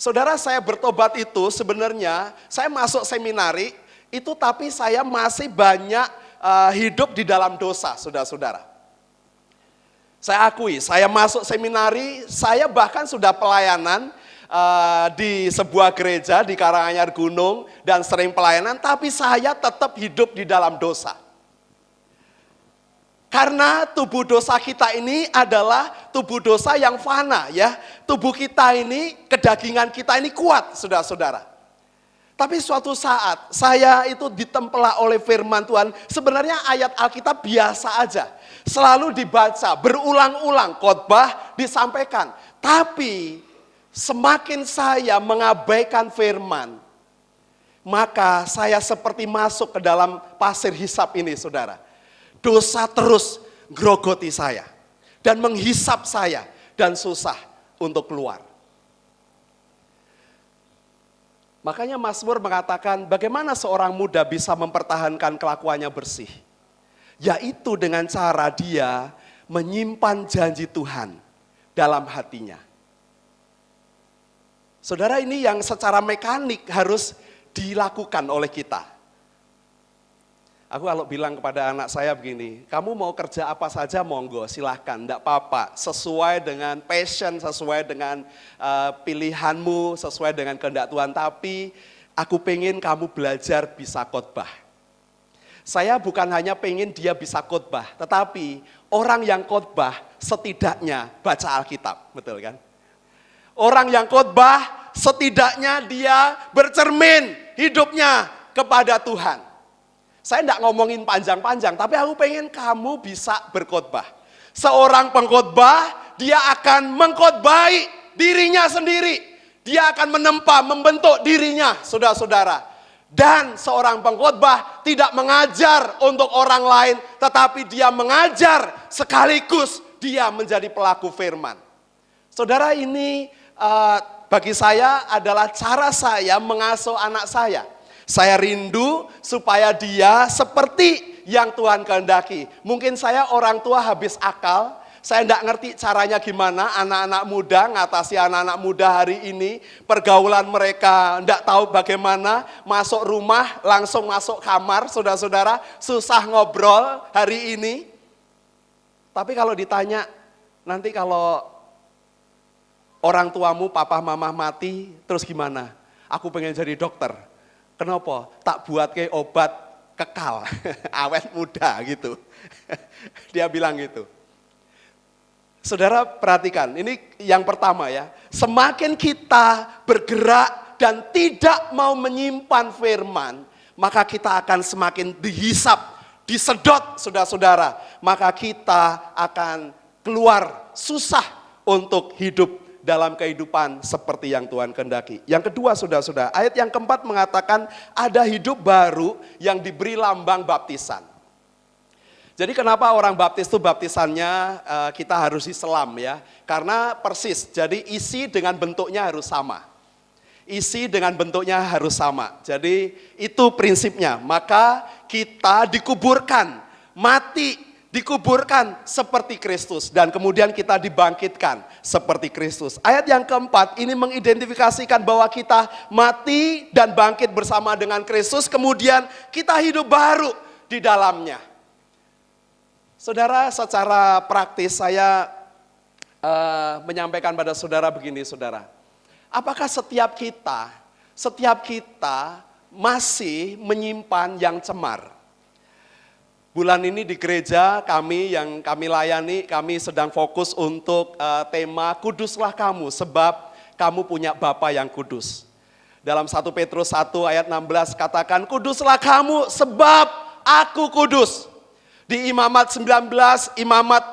Saudara, saya bertobat itu sebenarnya saya masuk seminari itu, tapi saya masih banyak hidup di dalam dosa, saudara-saudara. Saya akui, saya masuk seminari, saya bahkan sudah pelayanan di sebuah gereja di Karanganyar Gunung dan sering pelayanan, tapi saya tetap hidup di dalam dosa. Karena tubuh dosa kita ini adalah tubuh dosa yang fana ya. Tubuh kita ini, kedagingan kita ini kuat, saudara-saudara. Tapi suatu saat saya itu ditempela oleh firman Tuhan. Sebenarnya ayat Alkitab biasa aja. Selalu dibaca, berulang-ulang, khotbah disampaikan. Tapi semakin saya mengabaikan firman, maka saya seperti masuk ke dalam pasir hisap ini, saudara. Dosa terus grogoti saya dan menghisap saya dan susah untuk keluar. Makanya Mazmur mengatakan bagaimana seorang muda bisa mempertahankan kelakuannya bersih. Yaitu dengan cara dia menyimpan janji Tuhan dalam hatinya. Saudara, ini yang secara mekanik harus dilakukan oleh kita. Aku kalau bilang kepada anak saya begini, kamu mau kerja apa saja monggo, silahkan, enggak apa-apa. Sesuai dengan passion, sesuai dengan pilihanmu, sesuai dengan kehendak Tuhan. Tapi aku pengen kamu belajar bisa khotbah. Saya bukan hanya pengen dia bisa khotbah, tetapi orang yang khotbah setidaknya baca Alkitab, betul kan? Orang yang khotbah setidaknya dia bercermin hidupnya kepada Tuhan. Saya tidak ngomongin panjang-panjang, tapi aku pengen kamu bisa berkhotbah. Seorang pengkhotbah, dia akan mengkhotbahi dirinya sendiri. Dia akan menempa, membentuk dirinya, saudara-saudara. Dan seorang pengkhotbah tidak mengajar untuk orang lain, tetapi dia mengajar sekaligus dia menjadi pelaku firman. Saudara, ini bagi saya adalah cara saya mengasuh anak saya. Saya rindu supaya dia seperti yang Tuhan kehendaki. Mungkin saya orang tua habis akal, saya tidak ngerti caranya gimana anak-anak muda, ngatasi anak-anak muda hari ini. Pergaulan mereka tidak tahu bagaimana, masuk rumah langsung masuk kamar, saudara-saudara, susah ngobrol hari ini. Tapi kalau ditanya, nanti kalau orang tuamu, papa mama mati, terus gimana? Aku pengen jadi dokter. Kenapa? Tak buat kayak obat kekal, awet muda gitu. Dia bilang gitu. Saudara perhatikan, ini yang pertama ya. Semakin kita bergerak dan tidak mau menyimpan firman, maka kita akan semakin dihisap, disedot saudara-saudara. Maka kita akan keluar susah untuk hidup dalam kehidupan seperti yang Tuhan kehendaki. Yang kedua, saudara-saudara, ayat yang keempat mengatakan ada hidup baru yang diberi lambang baptisan. Jadi kenapa orang baptis itu baptisannya kita harus diselam ya? Karena persis, jadi isi dengan bentuknya harus sama. Isi dengan bentuknya harus sama. Jadi itu prinsipnya. Maka kita dikuburkan, mati, dikuburkan seperti Kristus dan kemudian kita dibangkitkan seperti Kristus. Ayat yang keempat ini mengidentifikasikan bahwa kita mati dan bangkit bersama dengan Kristus, kemudian kita hidup baru di dalamnya. Saudara, secara praktis saya menyampaikan pada saudara begini, saudara. Apakah setiap kita masih menyimpan yang cemar? Bulan ini di gereja kami yang kami layani, kami sedang fokus untuk tema kuduslah kamu sebab kamu punya Bapa yang kudus. Dalam 1 Petrus 1 ayat 16 katakan kuduslah kamu sebab aku kudus. Di Imamat 19, Imamat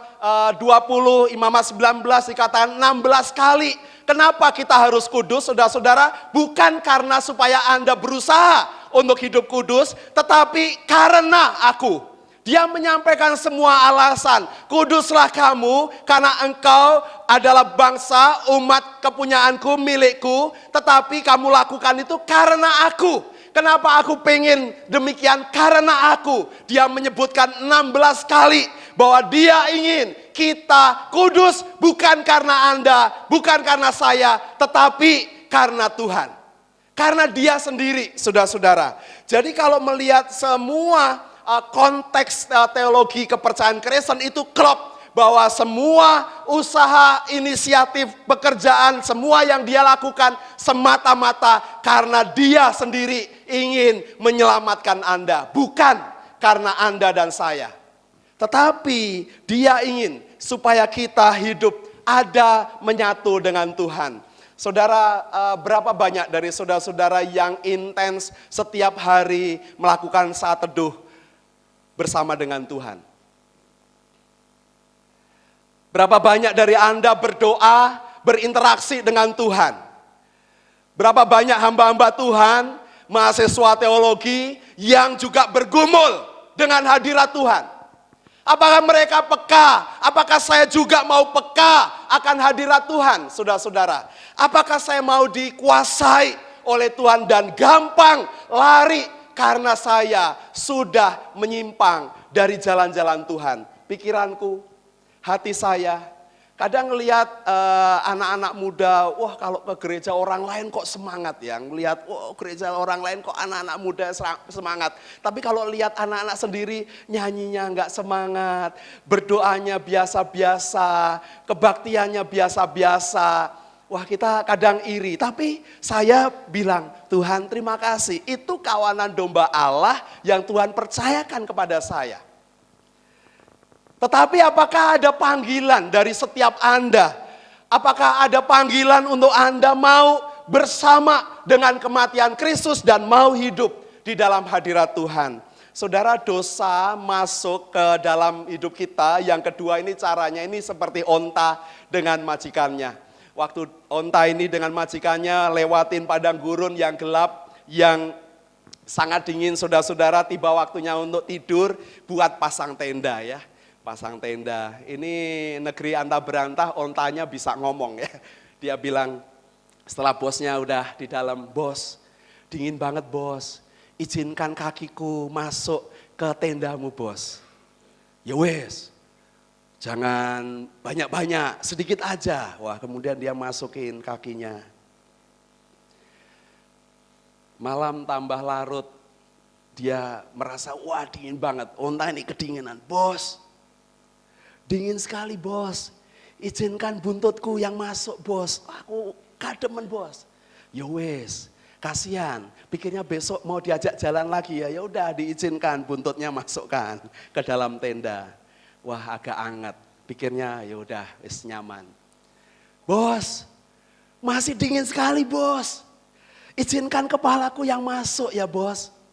20, Imamat 19 dikatakan 16 kali. Kenapa kita harus kudus, saudara-saudara? Bukan karena supaya Anda berusaha untuk hidup kudus, tetapi karena aku. Dia menyampaikan semua alasan. Kuduslah kamu karena engkau adalah bangsa, umat kepunyaanku, milikku. Tetapi kamu lakukan itu karena aku. Kenapa aku pengen demikian? Karena aku. Dia menyebutkan 16 kali bahwa dia ingin kita kudus bukan karena Anda, bukan karena saya. Tetapi karena Tuhan. Karena dia sendiri, saudara-saudara. Jadi kalau melihat semua konteks teologi kepercayaan Kristen itu klop. Bahwa semua usaha, inisiatif, pekerjaan, semua yang dia lakukan semata-mata karena dia sendiri ingin menyelamatkan Anda. Bukan karena Anda dan saya. Tetapi dia ingin supaya kita hidup ada menyatu dengan Tuhan. Saudara, berapa banyak dari saudara-saudara yang intens setiap hari melakukan saat teduh bersama dengan Tuhan? Berapa banyak dari Anda berdoa, berinteraksi dengan Tuhan? Berapa banyak hamba-hamba Tuhan, mahasiswa teologi yang juga bergumul dengan hadirat Tuhan? Apakah mereka peka? Apakah saya juga mau peka akan hadirat Tuhan, saudara-saudara? Apakah saya mau dikuasai oleh Tuhan dan gampang lari karena saya sudah menyimpang dari jalan-jalan Tuhan? Pikiranku, hati saya, kadang ngelihat anak-anak muda, wah kalau ke gereja orang lain kok semangat ya. Ngelihat, wah gereja orang lain kok anak-anak muda semangat. Tapi kalau lihat anak-anak sendiri, nyanyinya enggak semangat, berdoanya biasa-biasa, kebaktiannya biasa-biasa. Wah kita kadang iri, tapi saya bilang, Tuhan terima kasih, itu kawanan domba Allah yang Tuhan percayakan kepada saya. Tetapi apakah ada panggilan dari setiap Anda? Apakah ada panggilan untuk Anda mau bersama dengan kematian Kristus dan mau hidup di dalam hadirat Tuhan? Saudara, dosa masuk ke dalam hidup kita. Yang kedua ini caranya ini seperti onta dengan majikannya. Waktu onta ini dengan majikannya lewatin padang gurun yang gelap, yang sangat dingin, saudara-saudara, tiba waktunya untuk tidur, buat pasang tenda ya. Pasang tenda, ini negeri antah berantah, ontanya bisa ngomong ya. Dia bilang setelah bosnya udah di dalam, bos dingin banget bos, izinkan kakiku masuk ke tendamu bos. Ya wes, jangan banyak-banyak, sedikit aja. Wah kemudian dia masukin kakinya. Malam tambah larut, dia merasa wah dingin banget, onta ini kedinginan, bos. Dingin sekali bos, izinkan buntutku yang masuk bos, aku kademen bos. Ya wes, kasihan, pikirnya besok mau diajak jalan lagi ya, udah diizinkan buntutnya masukkan ke dalam tenda. Wah agak anget, pikirnya ya udah wes nyaman. Bos, masih dingin sekali bos, izinkan kepalaku yang masuk ya bos.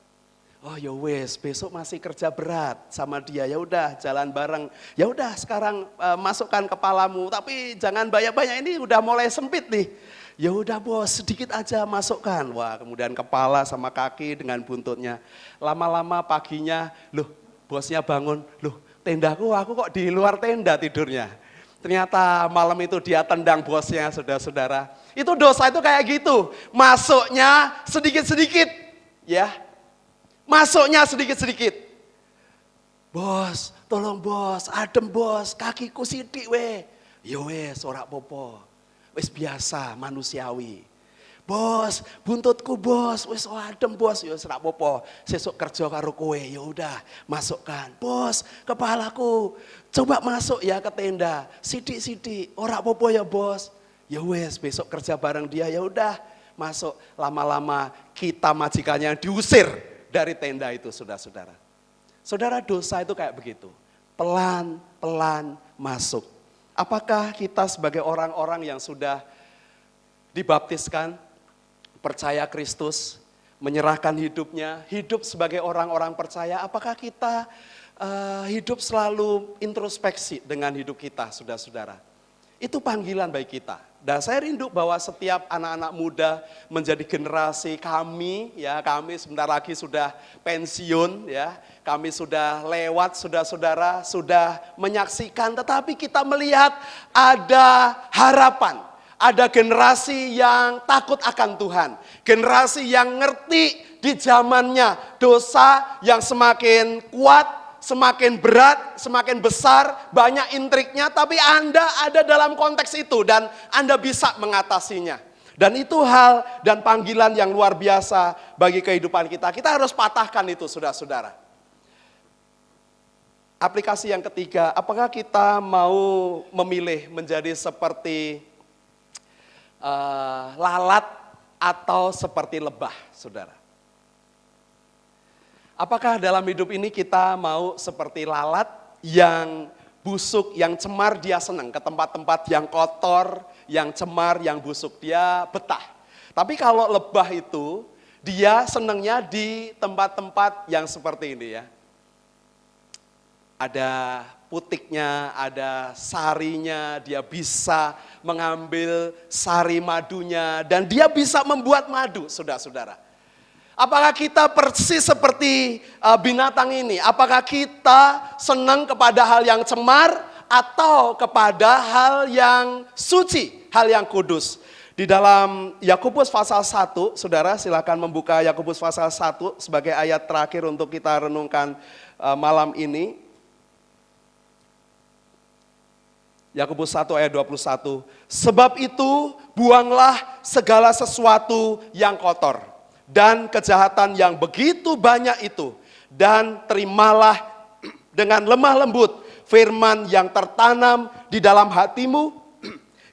Oh ya wes, besok masih kerja berat sama dia. Ya udah jalan bareng. Ya udah sekarang masukkan kepalamu, tapi jangan banyak-banyak, ini udah mulai sempit nih. Ya udah bos, sedikit aja masukkan. Wah, kemudian kepala sama kaki dengan buntutnya. Lama-lama paginya, loh bosnya bangun, loh tendaku aku kok di luar tenda tidurnya. Ternyata malam itu dia tendang bosnya, saudara-saudara. Itu dosa itu kayak gitu, masuknya sedikit-sedikit ya. Masuknya sedikit-sedikit. Bos, tolong bos, adem bos, kakiku sidik we. Ya wes, ora popo. Wes biasa, manusiawi. Bos, buntutku bos, wes adem bos, ya ora popo. Sesuk kerja karo kowe, ya udah, masukkan. Bos, kepalaku, coba masuk ya ke tenda. Sidik-sidik, ora popo ya bos. Ya wes, besok kerja bareng dia, ya udah, masuk. Lama-lama kita majikannya diusir dari tenda itu, saudara-saudara. Saudara, dosa itu kayak begitu. Pelan-pelan masuk. Apakah kita sebagai orang-orang yang sudah dibaptiskan, percaya Kristus, menyerahkan hidupnya, hidup sebagai orang-orang percaya, apakah kita hidup selalu introspeksi dengan hidup kita, saudara-saudara? Itu panggilan bagi kita. Dan saya rindu bahwa setiap anak-anak muda menjadi generasi kami, ya kami sebentar lagi sudah pensiun, ya kami sudah lewat, saudara-saudara sudah menyaksikan, tetapi kita melihat ada harapan, ada generasi yang takut akan Tuhan, generasi yang ngerti di zamannya dosa yang semakin kuat, semakin berat, semakin besar, banyak intriknya, tapi Anda ada dalam konteks itu dan Anda bisa mengatasinya. Dan itu hal dan panggilan yang luar biasa bagi kehidupan kita. Kita harus patahkan itu, saudara-saudara. Aplikasi yang ketiga, apakah kita mau memilih menjadi seperti lalat atau seperti lebah, saudara? Apakah dalam hidup ini kita mau seperti lalat yang busuk, yang cemar dia senang ke tempat-tempat yang kotor, yang cemar, yang busuk dia betah. Tapi kalau lebah itu dia senangnya di tempat-tempat yang seperti ini ya. Ada putiknya, ada sarinya, dia bisa mengambil sari madunya dan dia bisa membuat madu, saudara-saudara. Apakah kita persis seperti binatang ini? Apakah kita senang kepada hal yang cemar atau kepada hal yang suci, hal yang kudus? Di dalam Yakobus pasal 1, saudara silakan membuka Yakobus pasal 1 sebagai ayat terakhir untuk kita renungkan malam ini. Yakobus 1 ayat 21. Sebab itu buanglah segala sesuatu yang kotor dan kejahatan yang begitu banyak itu, dan terimalah dengan lemah lembut firman yang tertanam di dalam hatimu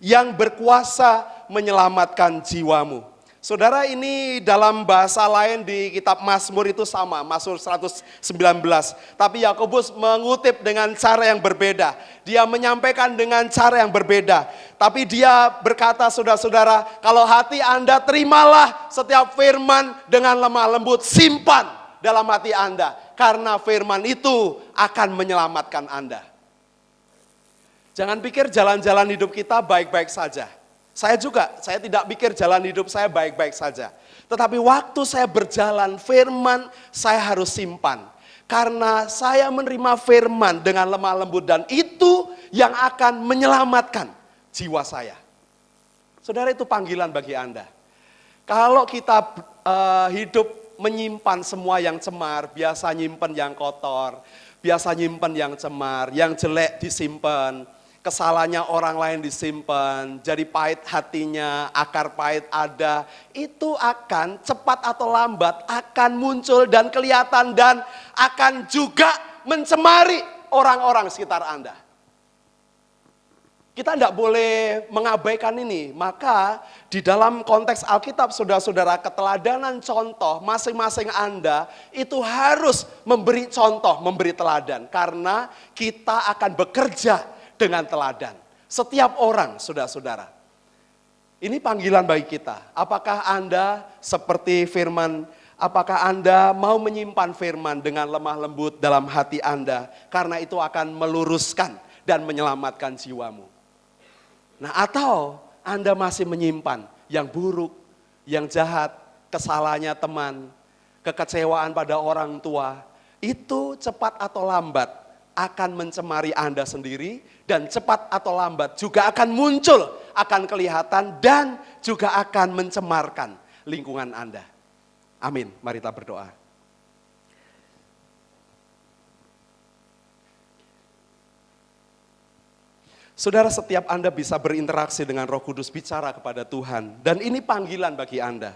yang berkuasa menyelamatkan jiwamu. Saudara, ini dalam bahasa lain di kitab Mazmur itu sama, Mazmur 119. Tapi Yakobus mengutip dengan cara yang berbeda. Dia menyampaikan dengan cara yang berbeda. Tapi dia berkata, saudara-saudara, kalau hati Anda terimalah setiap firman dengan lemah lembut, simpan dalam hati Anda. Karena firman itu akan menyelamatkan Anda. Jangan pikir jalan-jalan hidup kita baik-baik saja. Saya tidak pikir jalan hidup saya baik-baik saja. Tetapi waktu saya berjalan firman saya harus simpan. Karena saya menerima firman dengan lemah lembut dan itu yang akan menyelamatkan jiwa saya. Saudara, itu panggilan bagi Anda. Kalau kita hidup menyimpan semua yang cemar, biasa nyimpen yang kotor, biasa nyimpen yang cemar, yang jelek disimpan. Kesalahannya orang lain disimpan, jadi pahit hatinya, akar pahit ada, itu akan cepat atau lambat akan muncul dan kelihatan dan akan juga mencemari orang-orang sekitar Anda. Kita tidak boleh mengabaikan ini, maka di dalam konteks Alkitab saudara-saudara, keteladanan contoh masing-masing Anda itu harus memberi contoh, memberi teladan, karena kita akan bekerja dengan teladan. Setiap orang, saudara-saudara. Ini panggilan bagi kita. Apakah Anda seperti firman, apakah Anda mau menyimpan firman dengan lemah lembut dalam hati Anda? Karena itu akan meluruskan dan menyelamatkan jiwamu. Nah, atau Anda masih menyimpan yang buruk, yang jahat, kesalahannya teman, kekecewaan pada orang tua, itu cepat atau lambat akan mencemari Anda sendiri dan cepat atau lambat juga akan muncul, akan kelihatan dan juga akan mencemarkan lingkungan Anda. Amin. Mari kita berdoa. Saudara, setiap Anda bisa berinteraksi dengan Roh Kudus, bicara kepada Tuhan, dan ini panggilan bagi Anda.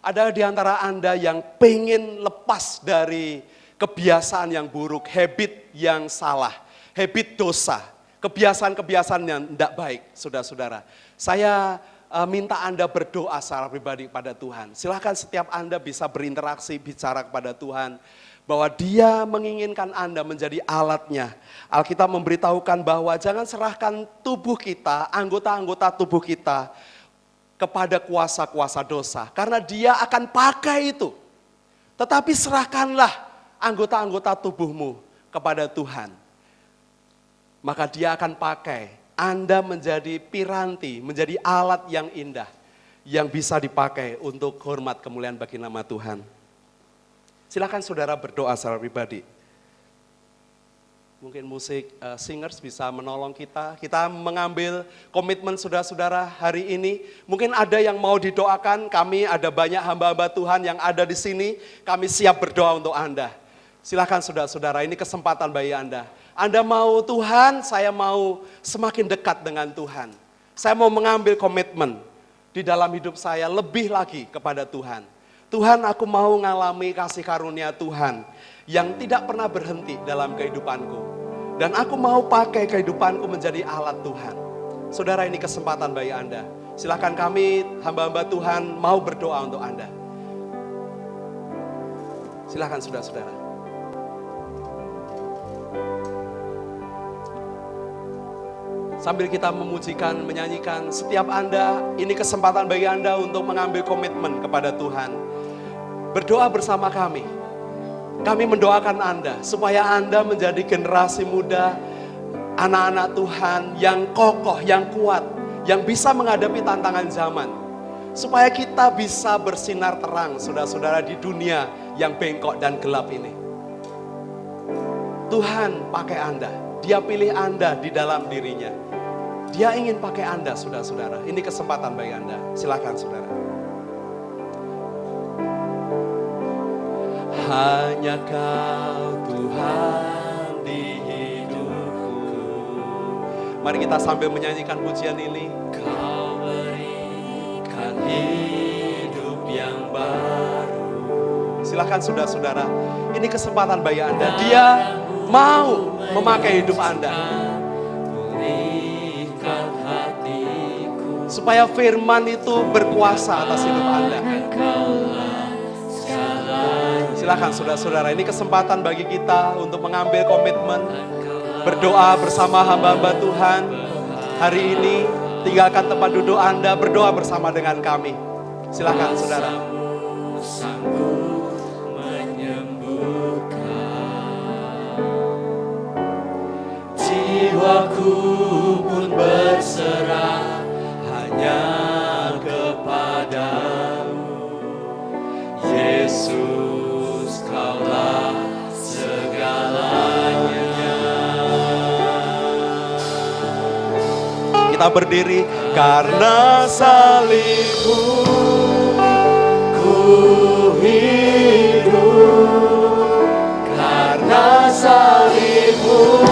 Ada di antara Anda yang pengen lepas dari kebiasaan yang buruk, habit yang salah, habit dosa, kebiasaan-kebiasaan yang tidak baik, saudara-saudara. Saya minta Anda berdoa secara pribadi kepada Tuhan. Silakan setiap Anda bisa berinteraksi, bicara kepada Tuhan, bahwa Dia menginginkan Anda menjadi alatnya. Alkitab memberitahukan bahwa jangan serahkan tubuh kita, anggota-anggota tubuh kita, kepada kuasa-kuasa dosa, karena Dia akan pakai itu. Tetapi serahkanlah anggota-anggota tubuhmu kepada Tuhan. Maka Dia akan pakai Anda menjadi piranti, menjadi alat yang indah, yang bisa dipakai untuk hormat kemuliaan bagi nama Tuhan. Silakan saudara berdoa secara pribadi. Mungkin musik singers bisa menolong kita. Kita mengambil komitmen saudara-saudara hari ini. Mungkin ada yang mau didoakan, kami ada banyak hamba-hamba Tuhan yang ada di sini. Kami siap berdoa untuk Anda. Silakan saudara-saudara, ini kesempatan bagi Anda. Anda mau Tuhan, saya mau semakin dekat dengan Tuhan. Saya mau mengambil komitmen di dalam hidup saya lebih lagi kepada Tuhan. Tuhan, aku mau mengalami kasih karunia Tuhan yang tidak pernah berhenti dalam kehidupanku. Dan aku mau pakai kehidupanku menjadi alat Tuhan. Saudara, ini kesempatan bagi Anda. Silakan kami, hamba-hamba Tuhan, mau berdoa untuk Anda. Silakan saudara-saudara. Sambil kita memujikan, menyanyikan, setiap Anda, ini kesempatan bagi Anda untuk mengambil komitmen kepada Tuhan. Berdoa bersama kami. Kami mendoakan Anda, supaya Anda menjadi generasi muda, anak-anak Tuhan yang kokoh, yang kuat, yang bisa menghadapi tantangan zaman. Supaya kita bisa bersinar terang, saudara-saudara, di dunia yang bengkok dan gelap ini. Tuhan pakai Anda, Dia pilih Anda di dalam dirinya. Dia ingin pakai Anda, saudara-saudara. Ini kesempatan bagi Anda. Silakan, saudara. Hanya Kau Tuhan di hidupku. Mari kita sambil menyanyikan pujian ini. Kau berikan hidup yang baru. Silakan saudara-saudara. Ini kesempatan bagi Anda. Dia mau memakai hidup Anda. Supaya firman itu berkuasa atas hidup Anda. Silakan saudara-saudara, ini kesempatan bagi kita untuk mengambil komitmen, berdoa bersama hamba-hamba Tuhan. Hari ini tinggalkan tempat duduk Anda, berdoa bersama dengan kami. Silakan saudara. Jiwaku pun berserah hanya kepadamu, Yesus, Kaulah segalanya. Kita berdiri. Karena salibmu ku hidup, karena salibmu.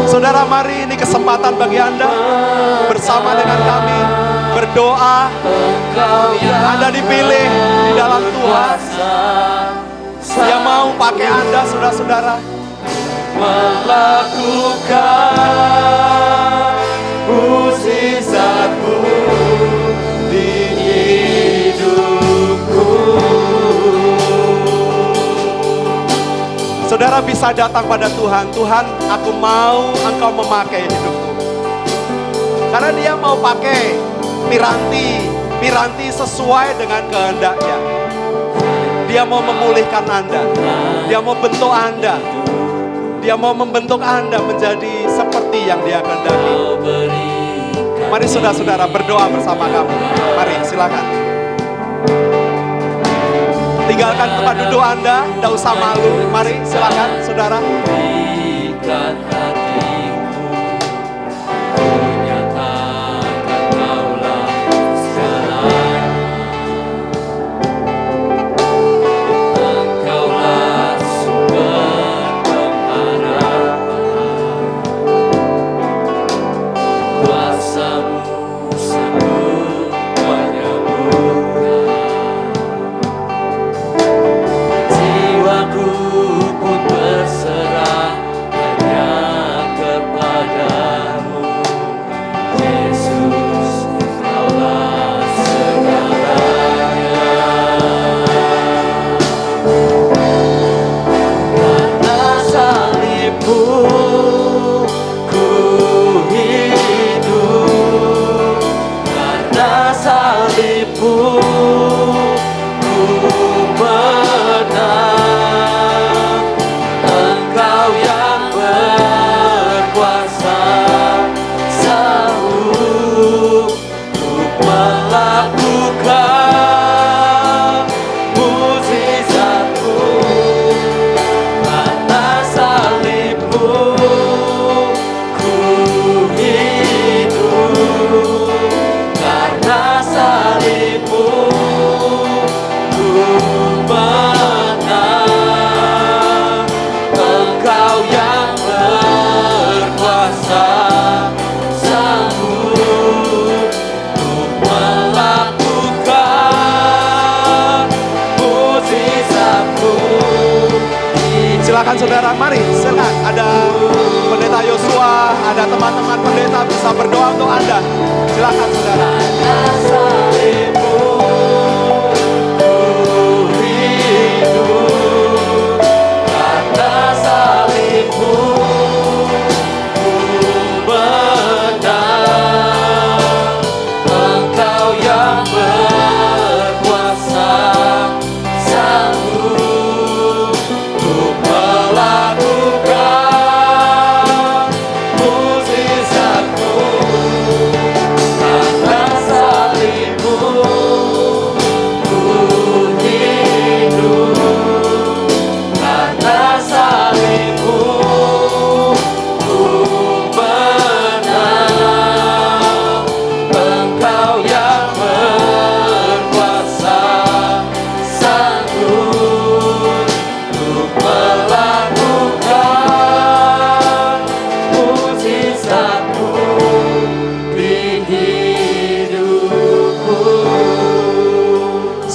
Saudara, mari ini kesempatan bagi Anda bersama dengan kami berdoa. Anda dipilih di dalam Tuhan. Dia mau pakai Anda, saudara-saudara, melakukan mukjizat-Mu di hidupku. Saudara bisa datang pada Tuhan. Tuhan, aku mau Engkau memakai hidupku. Karena Dia mau pakai Piranti sesuai dengan kehendaknya. Dia mau memulihkan Anda. Dia mau bentuk Anda. Dia mau membentuk Anda menjadi seperti yang Dia kehendaki. Mari saudara-saudara berdoa bersama kami. Mari silakan. Tinggalkan tempat duduk Anda, tidak usah malu. Mari silakan saudara. saudara, mari silakan. Ada pendeta Yosua, ada teman-teman pendeta bisa berdoa untuk Anda. Silakan saudara.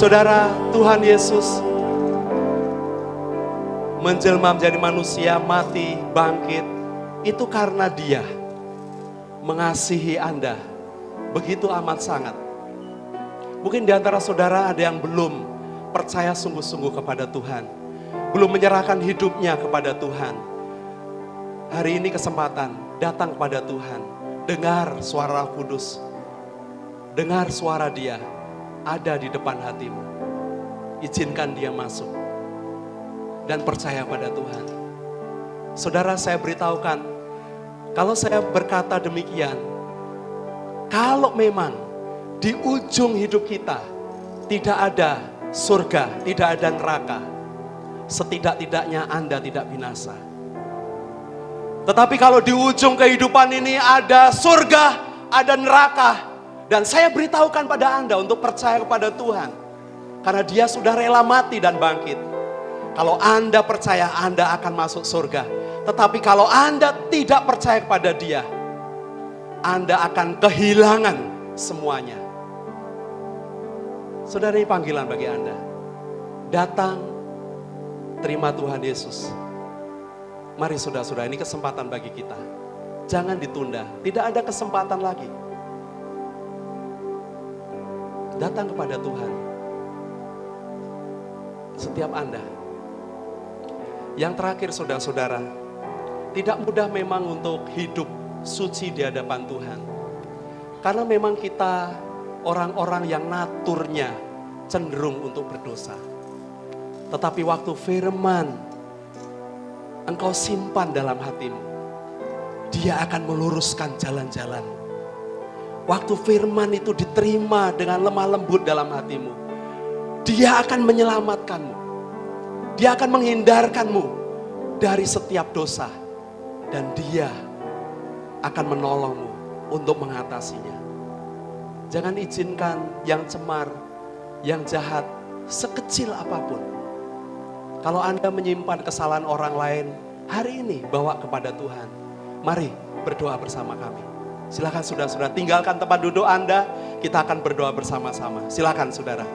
Saudara, Tuhan Yesus menjelma menjadi manusia, mati, bangkit, itu karena Dia mengasihi Anda begitu amat sangat. Mungkin di antara saudara ada yang belum percaya sungguh-sungguh kepada Tuhan, belum menyerahkan hidupnya kepada Tuhan. Hari ini kesempatan datang kepada Tuhan, dengar suara Roh Kudus, dengar suara Dia ada di depan hatimu. Izinkan Dia masuk dan percaya pada Tuhan. Saudara, saya beritahukan, kalau saya berkata demikian, kalau memang di ujung hidup kita tidak ada surga, tidak ada neraka, setidak-tidaknya Anda tidak binasa. Tetapi kalau di ujung kehidupan ini ada surga, ada neraka, dan saya beritahukan pada Anda untuk percaya kepada Tuhan, karena Dia sudah rela mati dan bangkit. Kalau Anda percaya, Anda akan masuk surga. Tetapi kalau Anda tidak percaya kepada Dia, Anda akan kehilangan semuanya. Saudara, ini panggilan bagi Anda. Datang, terima Tuhan Yesus. Mari saudara-saudara, ini kesempatan bagi kita. Jangan ditunda, tidak ada kesempatan lagi. Datang kepada Tuhan. Setiap Anda. Yang terakhir saudara-saudara, tidak mudah memang untuk hidup suci di hadapan Tuhan. Karena memang kita orang-orang yang naturnya cenderung untuk berdosa. Tetapi waktu firman engkau simpan dalam hatimu, Dia akan meluruskan jalan-jalan. Waktu firman itu diterima dengan lemah lembut dalam hatimu, Dia akan menyelamatkanmu. Dia akan menghindarkanmu dari setiap dosa. Dan Dia akan menolongmu untuk mengatasinya. Jangan izinkan yang cemar, yang jahat, sekecil apapun. Kalau Anda menyimpan kesalahan orang lain, hari ini bawa kepada Tuhan. Mari berdoa bersama kami. Silakan saudara-saudara, tinggalkan tempat duduk Anda, kita akan berdoa bersama-sama. Silakan saudara.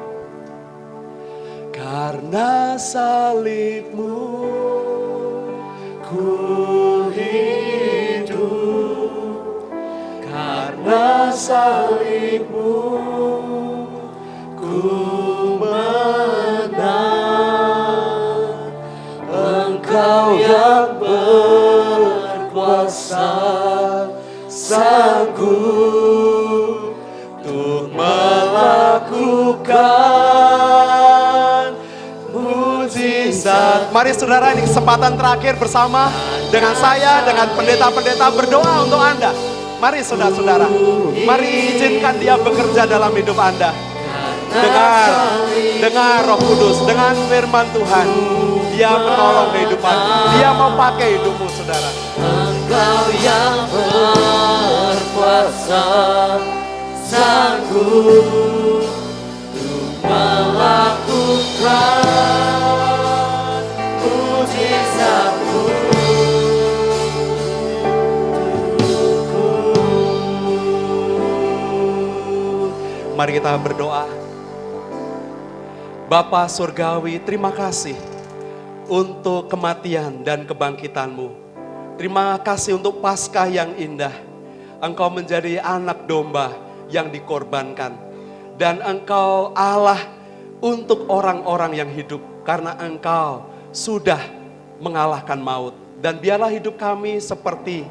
Karena salibmu ku hidup, karena salibmu ku menang. Engkau yang berkuasa, sanggup untuk melakukan mujizat. Mari saudara, ini kesempatan terakhir bersama dengan saya, dengan pendeta-pendeta berdoa untuk Anda. Mari saudara-saudara, mari izinkan Dia bekerja dalam hidup Anda. Dengar Roh Kudus, dengan firman Tuhan. Dia menolong kehidupanmu, Dia mau pakai hidupmu saudara. Engkau yang berkuasa, sanggup untuk melakukan mujizat-Mu. Mari kita berdoa. Bapa Surgawi, terima kasih untuk kematian dan kebangkitan-Mu. Terima kasih untuk Paskah yang indah. Engkau menjadi anak domba yang dikorbankan. Dan Engkau Allah untuk orang-orang yang hidup. Karena Engkau sudah mengalahkan maut. Dan biarlah hidup kami seperti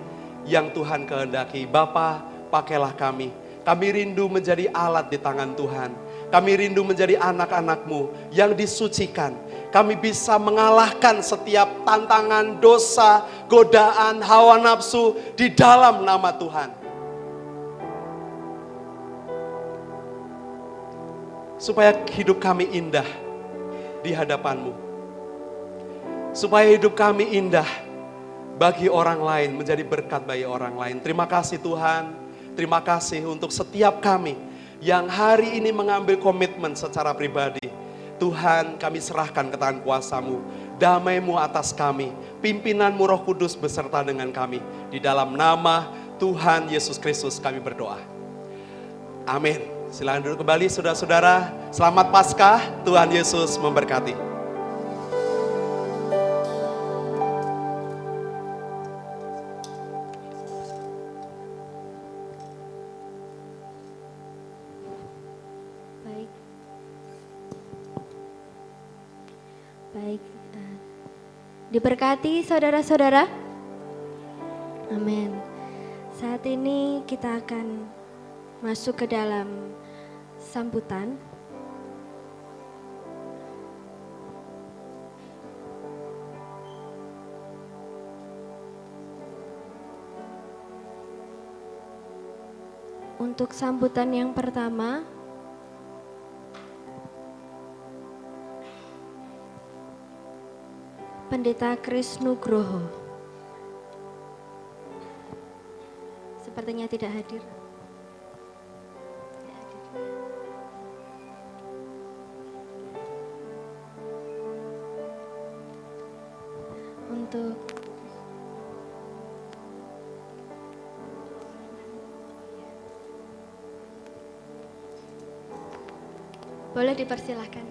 yang Tuhan kehendaki. Bapa, pakailah kami. Kami rindu menjadi alat di tangan Tuhan. Kami rindu menjadi anak-anak-Mu yang disucikan. Kami bisa mengalahkan setiap tantangan, dosa, godaan, hawa nafsu di dalam nama Tuhan. Supaya hidup kami indah di hadapan-Mu. Supaya hidup kami indah bagi orang lain, menjadi berkat bagi orang lain. Terima kasih Tuhan, terima kasih untuk setiap kami yang hari ini mengambil komitmen secara pribadi. Tuhan, kami serahkan ke tangan kuasa-Mu, damai-Mu atas kami, pimpinan-Mu Roh Kudus beserta dengan kami. Di dalam nama Tuhan Yesus Kristus kami berdoa. Amin. Silakan duduk kembali saudara-saudara. Selamat Paskah, Tuhan Yesus memberkati. Baik, diberkati saudara-saudara. Amin. Saat ini kita akan masuk ke dalam sambutan. Untuk sambutan yang pertama, Pendeta Kris Nugroho. Sepertinya tidak hadir. Untuk boleh dipersilahkan.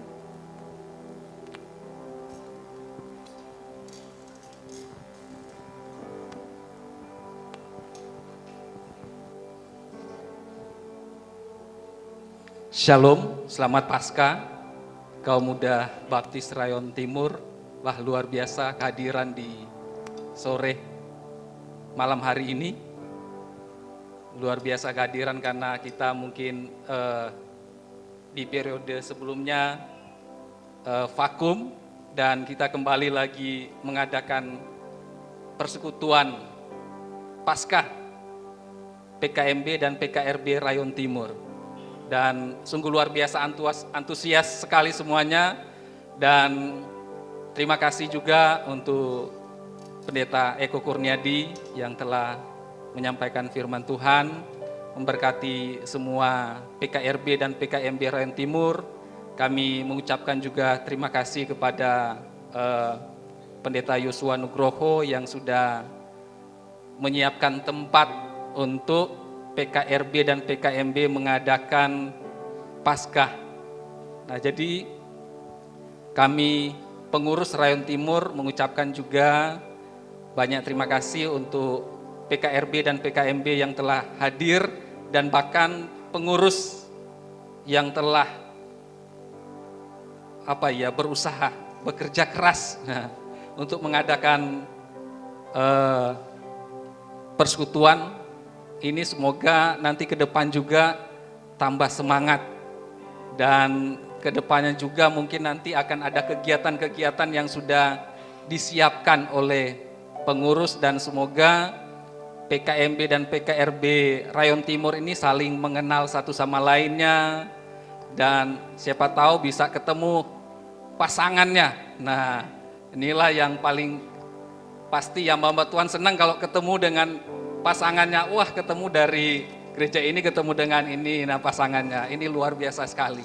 Shalom, selamat Paskah, kaum muda Baptis Rayon Timur. Wah, luar biasa kehadiran di sore malam hari ini. Luar biasa kehadiran karena kita mungkin di periode sebelumnya vakum dan kita kembali lagi mengadakan persekutuan Paskah PKMB dan PKRB Rayon Timur. Dan sungguh luar biasa antusias sekali semuanya. Dan terima kasih juga untuk Pendeta Eko Kurniadi yang telah menyampaikan firman Tuhan, memberkati semua PKRB dan PKMB Rayon Timur. Kami mengucapkan juga terima kasih kepada Pendeta Yosua Nugroho yang sudah menyiapkan tempat untuk PKRB dan PKMB mengadakan Paskah. Nah, jadi kami pengurus Rayon Timur mengucapkan juga banyak terima kasih untuk PKRB dan PKMB yang telah hadir dan bahkan pengurus yang telah berusaha, bekerja keras untuk mengadakan persekutuan ini. Semoga nanti ke depan juga tambah semangat dan ke depannya juga mungkin nanti akan ada kegiatan-kegiatan yang sudah disiapkan oleh pengurus dan semoga PKMB dan PKRB Rayon Timur ini saling mengenal satu sama lainnya dan siapa tahu bisa ketemu pasangannya. Nah, inilah yang paling pasti yang Mbak Tuhan senang kalau ketemu dengan pasangannya. Wah, ketemu dari gereja ini ketemu dengan ini, nah pasangannya ini luar biasa sekali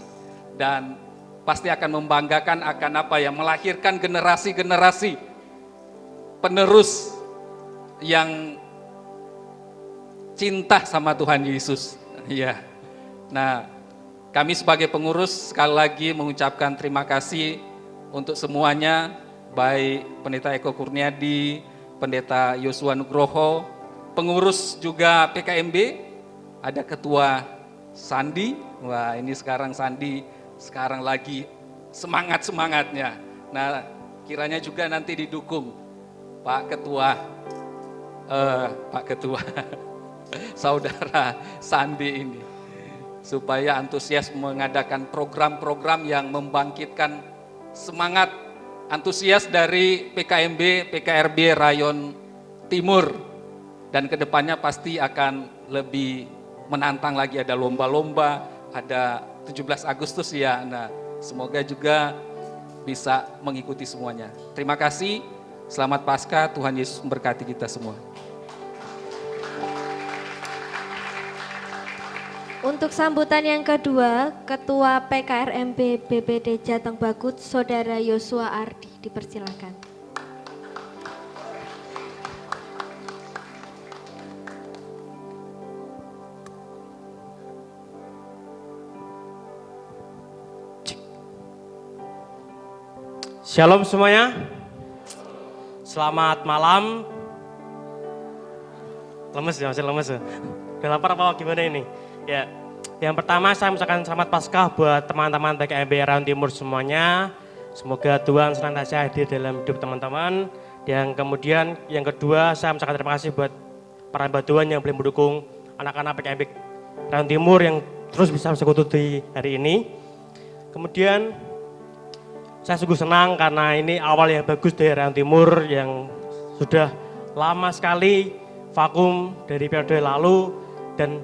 dan pasti akan membanggakan, akan melahirkan generasi-generasi penerus yang cinta sama Tuhan Yesus. Ya. Nah, kami sebagai pengurus sekali lagi mengucapkan terima kasih untuk semuanya baik Pendeta Eko Kurniadi, Pendeta Yosua Nugroho, pengurus juga PKMB, ada Ketua Sandi. Wah, ini sekarang Sandi sekarang lagi semangat-semangatnya. Nah, kiranya juga nanti didukung Pak Ketua Saudara Sandi ini, supaya antusias mengadakan program-program yang membangkitkan semangat antusias dari PKMB, PKRB Rayon Timur, dan kedepannya pasti akan lebih menantang lagi, ada lomba-lomba, ada 17 Agustus ya. Nah, semoga juga bisa mengikuti semuanya. Terima kasih, selamat Paskah, Tuhan Yesus memberkati kita semua. Untuk sambutan yang kedua, Ketua PKRMB BPD Jateng Bagut, Saudara Yosua Ardi, dipersilakan. Shalom semuanya. Selamat malam. Lemes ya, masih lemes ya. Udah lapar apa gimana ini? Ya, yang pertama saya mengucapkan selamat Paskah buat teman-teman PKMB Rayon Timur semuanya. Semoga Tuhan senantiasa hadir dalam hidup teman-teman. Yang kemudian, yang kedua saya mengucapkan terima kasih buat para hamba Tuhan yang boleh mendukung anak-anak PKMB Rayon Timur yang terus bisa bersekutu di hari ini. Kemudian saya sungguh senang karena ini awal yang bagus dari Rayon Timur yang sudah lama sekali vakum dari periode lalu, dan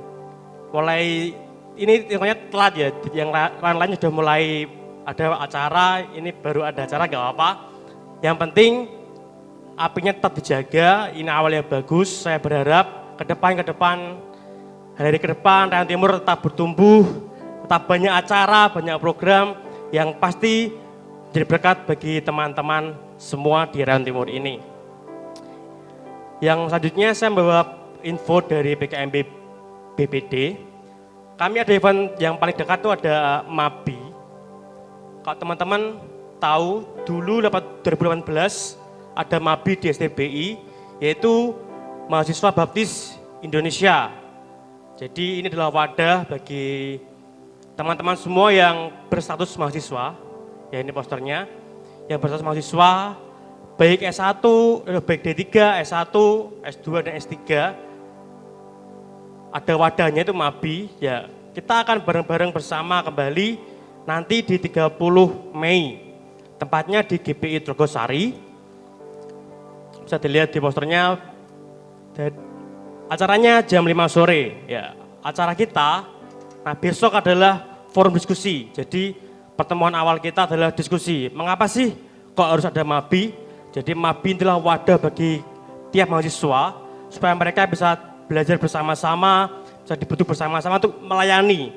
mulai ini pokoknya telat ya, yang lain-lain sudah mulai ada acara, ini baru ada acara gak apa-apa. Yang penting apinya tetap dijaga, ini awal yang bagus. Saya berharap ke depan hari ke depan Rayon Timur tetap bertumbuh, tetap banyak acara, banyak program yang pasti jadi berkat bagi teman-teman semua di Rayon Timur ini. Yang selanjutnya saya membawa info dari PKMB BPD. Kami ada event yang paling dekat itu ada MABI. Kalau teman-teman tahu, dulu 2018 ada MABI di STBI, yaitu Mahasiswa Baptis Indonesia. Jadi ini adalah wadah bagi teman-teman semua yang berstatus mahasiswa, ya ini posternya, yang berstatus mahasiswa, baik S1, baik D3, S1, S2, dan S3, ada wadahnya itu MABI, ya kita akan bareng-bareng bersama kembali nanti di 30 Mei, tempatnya di GPI Drogosari, bisa dilihat di posternya, acaranya jam 5 sore, ya acara kita, nah besok adalah forum diskusi, jadi pertemuan awal kita adalah diskusi, mengapa sih kok harus ada MABI, jadi MABI adalah wadah bagi tiap mahasiswa, supaya mereka bisa belajar bersama-sama, bisa dibentuk bersama-sama untuk melayani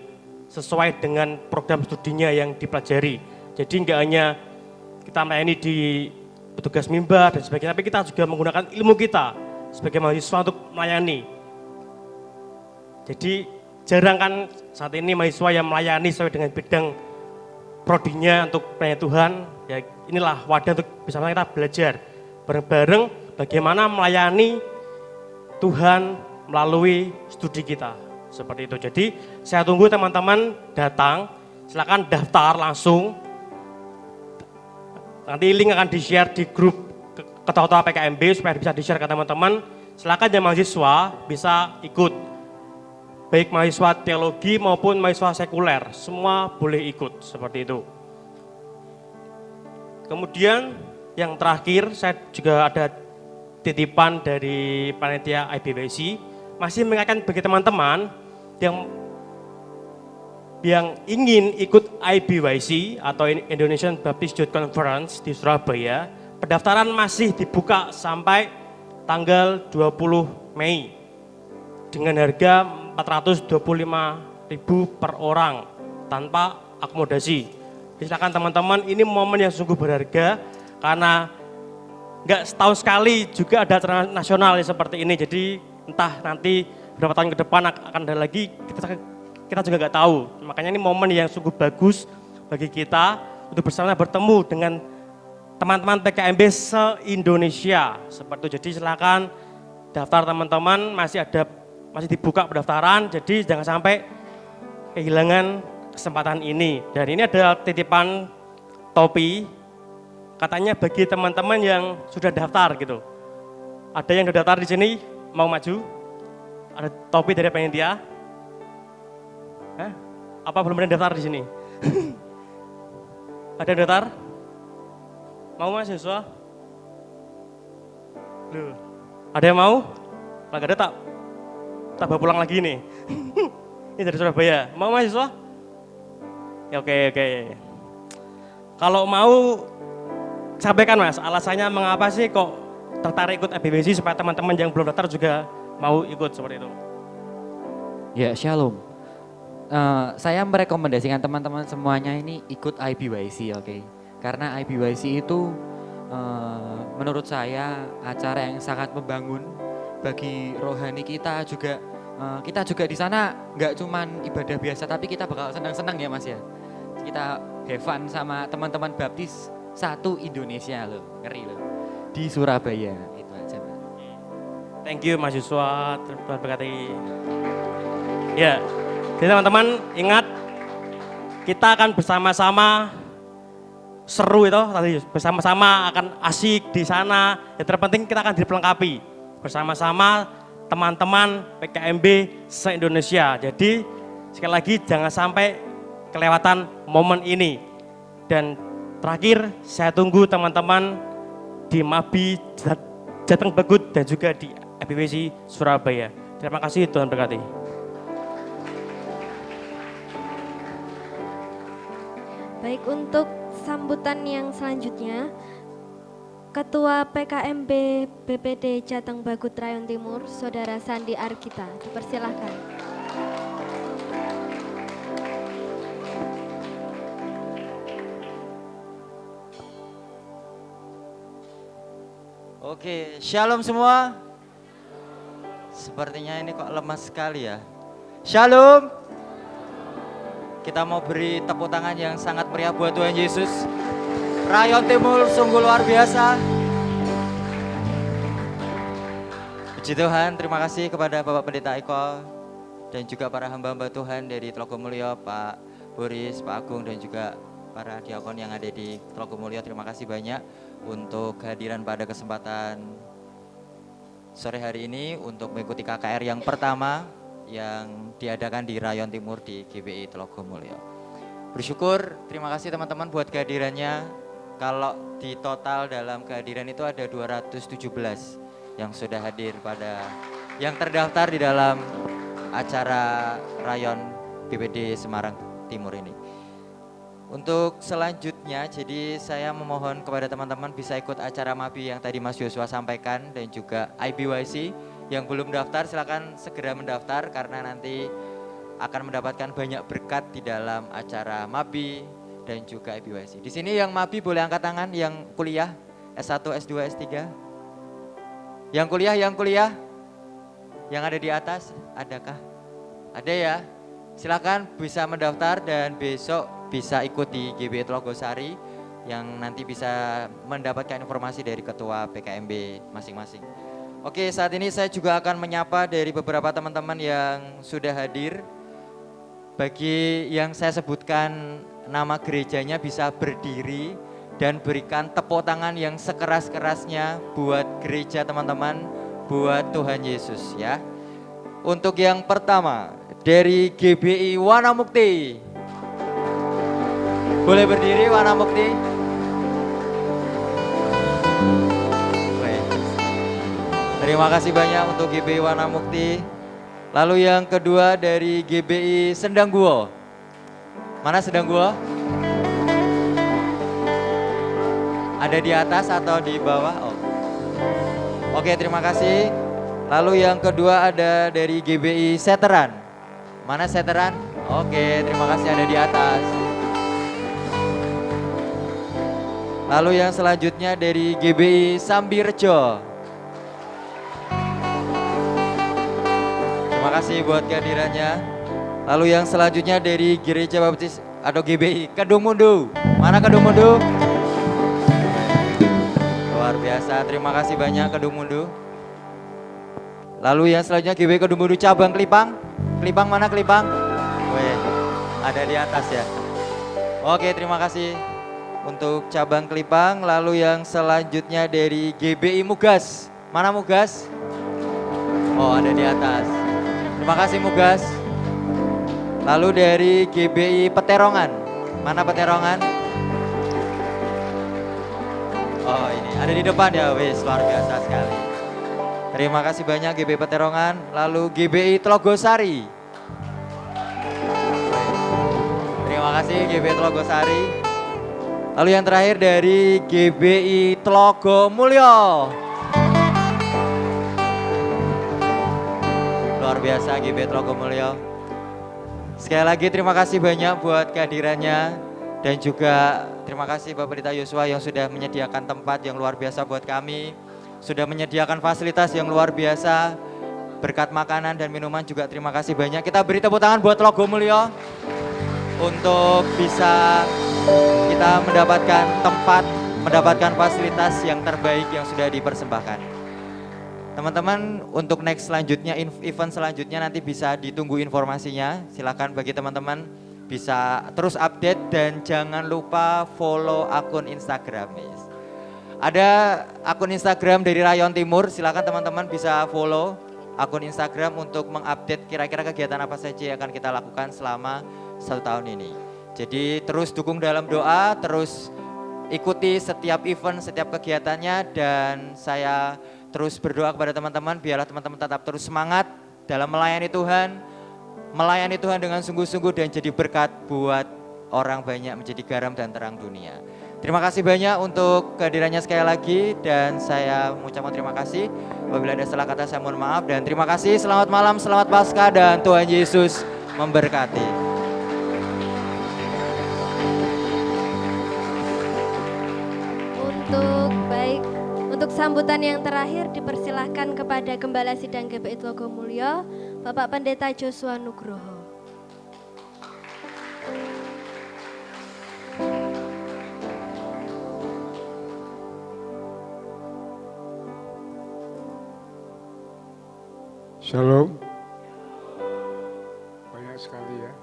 sesuai dengan program studinya yang dipelajari. Jadi enggak hanya kita melayani di petugas mimbar dan sebagainya, tapi kita juga menggunakan ilmu kita sebagai mahasiswa untuk melayani. Jadi jarang kan saat ini mahasiswa yang melayani sesuai dengan bidang prodinya untuk melayani Tuhan. Ya inilah wadah untuk bersama kita belajar bareng-bareng bagaimana melayani Tuhan melalui studi kita, seperti itu. Jadi saya tunggu teman-teman datang, silakan daftar langsung. Nanti link akan di-share di grup ketua-ketua PKMB supaya bisa di-share ke teman-teman. Silakan yang mahasiswa bisa ikut, baik mahasiswa teologi maupun mahasiswa sekuler, semua boleh ikut, seperti itu. Kemudian yang terakhir saya juga ada titipan dari panitia IBWC, masih mengingatkan bagi teman-teman yang ingin ikut IBYC atau Indonesian Baptist Youth Conference di Surabaya, pendaftaran masih dibuka sampai tanggal 20 Mei dengan harga 425.000 per orang tanpa akomodasi. Silakan teman-teman, ini momen yang sungguh berharga karena nggak setahun sekali juga ada acara nasional seperti ini. Jadi entah nanti beberapa tahun ke depan akan ada lagi, kita juga nggak tahu. Makanya ini momen yang sungguh bagus bagi kita untuk bersama bertemu dengan teman-teman PKMB se-Indonesia. Seperti itu. Jadi silakan daftar teman-teman, masih dibuka pendaftaran, jadi jangan sampai kehilangan kesempatan ini. Dan ini ada titipan topi, katanya bagi teman-teman yang sudah daftar gitu. Ada yang sudah daftar di sini, mau maju? Ada topi dari panitia? Hah? Apa belum ada yang daftar di sini? Ada yang daftar? Mau mahasiswa? Loh, ada yang mau? Kalau nggak ada tak bawa pulang lagi nih. Ini dari Surabaya. Mau mahasiswa? Ya, oke. Kalau mau, sampaikan Mas, alasannya mengapa sih kok tertarik ikut IBWC supaya teman-teman yang belum daftar juga mau ikut seperti itu. Ya, shalom. Saya merekomendasikan teman-teman semuanya ini ikut IBYC, oke. Karena IBYC itu menurut saya acara yang sangat membangun bagi rohani kita juga. Kita juga di sana nggak cuman ibadah biasa, tapi kita bakal senang-senang ya Mas ya. Kita have fun sama teman-teman baptis satu Indonesia loh, ngeri loh. Di Surabaya, itu aja Mas. Thank you mahasiswa, Tuhan berkati. Ya, jadi teman-teman ingat kita akan bersama-sama seru itu tadi, bersama-sama akan asik di sana. Yang terpenting kita akan dilengkapi bersama-sama teman-teman PKMB se-Indonesia. Jadi sekali lagi jangan sampai kelewatan momen ini. Dan terakhir saya tunggu teman-teman di Mabi Jateng Bagut dan juga di IBWC Surabaya. Terima kasih, Tuhan berkati. Baik, untuk sambutan yang selanjutnya, Ketua PKMB BPD Jateng Bagut Rayon Timur, Saudara Sandi Argita, dipersilahkan. Oke, shalom semua. Sepertinya ini kok lemas sekali ya. Shalom. Kita mau beri tepuk tangan yang sangat meriah buat Tuhan Yesus. Rayon Timur sungguh luar biasa. Puji Tuhan, terima kasih kepada Bapak Pendeta Eko dan juga para hamba-hamba Tuhan dari Tlogomulyo, Pak Boris, Pak Agung dan juga para diakon yang ada di Tlogomulyo. Terima kasih banyak untuk kehadiran pada kesempatan sore hari ini untuk mengikuti KKR yang pertama yang diadakan di Rayon Timur di GBI Tlogomulyo. Bersyukur, terima kasih teman-teman buat kehadirannya. Kalau di total dalam kehadiran itu ada 217 yang sudah hadir yang terdaftar di dalam acara Rayon BPD Semarang Timur ini. Untuk selanjutnya, jadi saya memohon kepada teman-teman bisa ikut acara Mabi yang tadi Mas Yosua sampaikan dan juga IBYC. Yang belum daftar silakan segera mendaftar karena nanti akan mendapatkan banyak berkat di dalam acara Mabi dan juga IBYC. Di sini yang Mabi boleh angkat tangan, yang kuliah S1, S2, S3. Yang kuliah, yang ada di atas, adakah? Ada ya? Silakan bisa mendaftar dan besok bisa ikut di GBI Tlogosari yang nanti bisa mendapatkan informasi dari ketua PKMB masing-masing. Oke, saat ini saya juga akan menyapa dari beberapa teman-teman yang sudah hadir. Bagi yang saya sebutkan nama gerejanya bisa berdiri dan berikan tepuk tangan yang sekeras-kerasnya buat gereja teman-teman, buat Tuhan Yesus ya. Untuk yang pertama dari GBI Wanamukti. Boleh berdiri Wanamukti? Terima kasih banyak untuk GBI Wanamukti. Lalu yang kedua dari GBI Sendangguo. Mana Sendangguo? Ada di atas atau di bawah? Oh. Oke, terima kasih. Lalu yang kedua ada dari GBI Seteran. Mana Seteran? Oke, terima kasih ada di atas. Lalu yang selanjutnya dari GBI Sambirejo. Terima kasih buat kehadirannya. Lalu yang selanjutnya dari Gereja Baptis atau GBI Kedung Mundu. Mana Kedung Mundu? Luar biasa, terima kasih banyak Kedung Mundu. Lalu yang selanjutnya GBI Kedung Mundu cabang Kelipang. Kelipang mana Kelipang? Weh, ada di atas ya. Oke, terima kasih untuk cabang Kelipang. Lalu yang selanjutnya dari GBI Mugas. Mana Mugas? Oh, ada di atas. Terima kasih Mugas. Lalu dari GBI Peterongan. Mana Peterongan? Oh, ini ada di depan ya, wis luar biasa sekali. Terima kasih banyak GBI Peterongan. Lalu GBI Telogosari. Terima kasih GBI Telogosari. Lalu yang terakhir dari GBI Tlogomulyo. Luar biasa GBI Tlogomulyo. Sekali lagi terima kasih banyak buat kehadirannya dan juga terima kasih Bapak Pendeta Yosua yang sudah menyediakan tempat yang luar biasa buat kami, sudah menyediakan fasilitas yang luar biasa, berkat makanan dan minuman juga terima kasih banyak. Kita beri tepuk tangan buat Tlogomulyo untuk bisa kita mendapatkan tempat, mendapatkan fasilitas yang terbaik yang sudah dipersembahkan. Teman-teman, untuk next selanjutnya, event selanjutnya nanti bisa ditunggu informasinya. Silakan bagi teman-teman bisa terus update dan jangan lupa follow akun Instagram. Ada akun Instagram dari Rayon Timur, silakan teman-teman bisa follow akun Instagram untuk mengupdate kira-kira kegiatan apa saja yang akan kita lakukan selama 1 tahun ini. Jadi terus dukung dalam doa, terus ikuti setiap event, setiap kegiatannya, dan saya terus berdoa kepada teman-teman, biarlah teman-teman tetap terus semangat dalam melayani Tuhan dengan sungguh-sungguh dan jadi berkat buat orang banyak, menjadi garam dan terang dunia. Terima kasih banyak untuk kehadirannya sekali lagi dan saya mengucapkan terima kasih. Apabila ada salah kata saya mohon maaf dan terima kasih. Selamat malam, selamat Paskah dan Tuhan Yesus memberkati. Untuk sambutan yang terakhir dipersilahkan kepada Gembala Sidang GBI Tlogomulyo, Bapak Pendeta Joshua Nugroho. Shalom. Banyak sekali ya.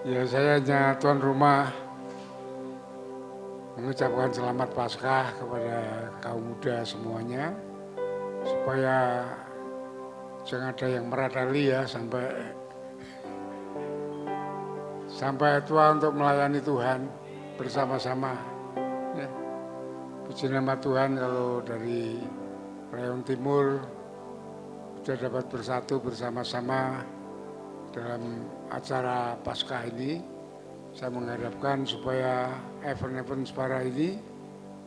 Ya, saya hanya tuan rumah mengucapkan selamat Paskah kepada kaum muda semuanya, supaya jangan ada yang meradali ya sampai tua untuk melayani Tuhan bersama-sama. Ya. Puji nama Tuhan kalau dari Rayon Timur sudah dapat bersatu bersama-sama dalam acara Paskah ini. Saya mengharapkan supaya event-event Spara ini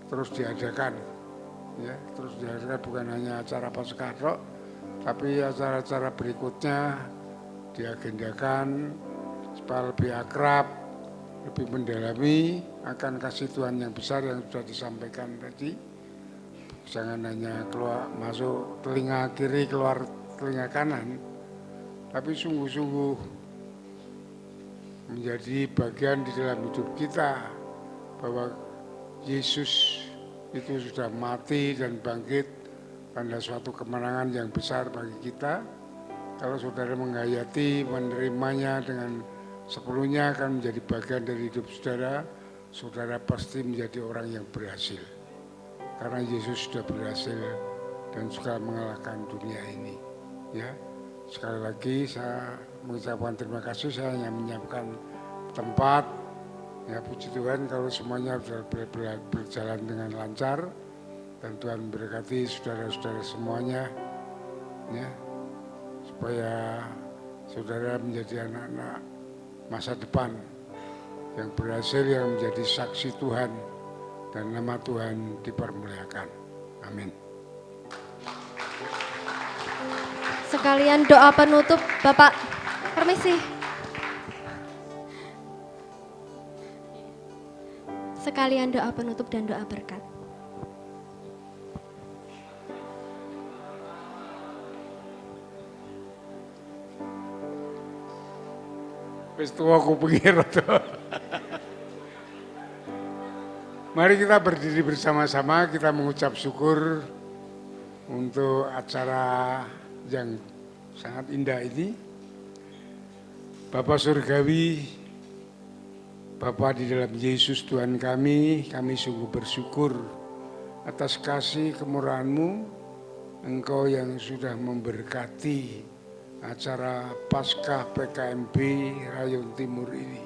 terus diadakan, ya, terus diadakan bukan hanya acara Paskah, tapi acara-acara berikutnya diagendakan supaya lebih akrab, lebih mendalami akan kasih Tuhan yang besar yang sudah disampaikan tadi. Jangan hanya keluar masuk telinga kiri keluar telinga kanan, tapi sungguh-sungguh menjadi bagian di dalam hidup kita bahwa Yesus itu sudah mati dan bangkit, tanda suatu kemenangan yang besar bagi kita. Kalau saudara menghayati, menerimanya dengan sepenuhnya akan menjadi bagian dari hidup saudara, saudara pasti menjadi orang yang berhasil. Karena Yesus sudah berhasil dan sudah mengalahkan dunia ini. Ya. Sekali lagi saya mengucapkan terima kasih, saya hanya menyiapkan tempat. Ya, puji Tuhan kalau semuanya berjalan dengan lancar dan Tuhan memberkati saudara-saudara semuanya, ya, supaya saudara menjadi anak-anak masa depan yang berhasil, yang menjadi saksi Tuhan dan nama Tuhan dipermuliakan. Amin. Sekalian doa penutup, Bapak, permisi. Sekalian doa penutup dan doa berkat. Wis tuwa aku pikir to. Mari kita berdiri bersama-sama, kita mengucap syukur untuk acara yang sangat indah ini. Bapa Surgawi, Bapa di dalam Yesus Tuhan kami sungguh bersyukur atas kasih kemurahan-Mu, Engkau yang sudah memberkati acara Paskah PKMB Rayon Timur ini.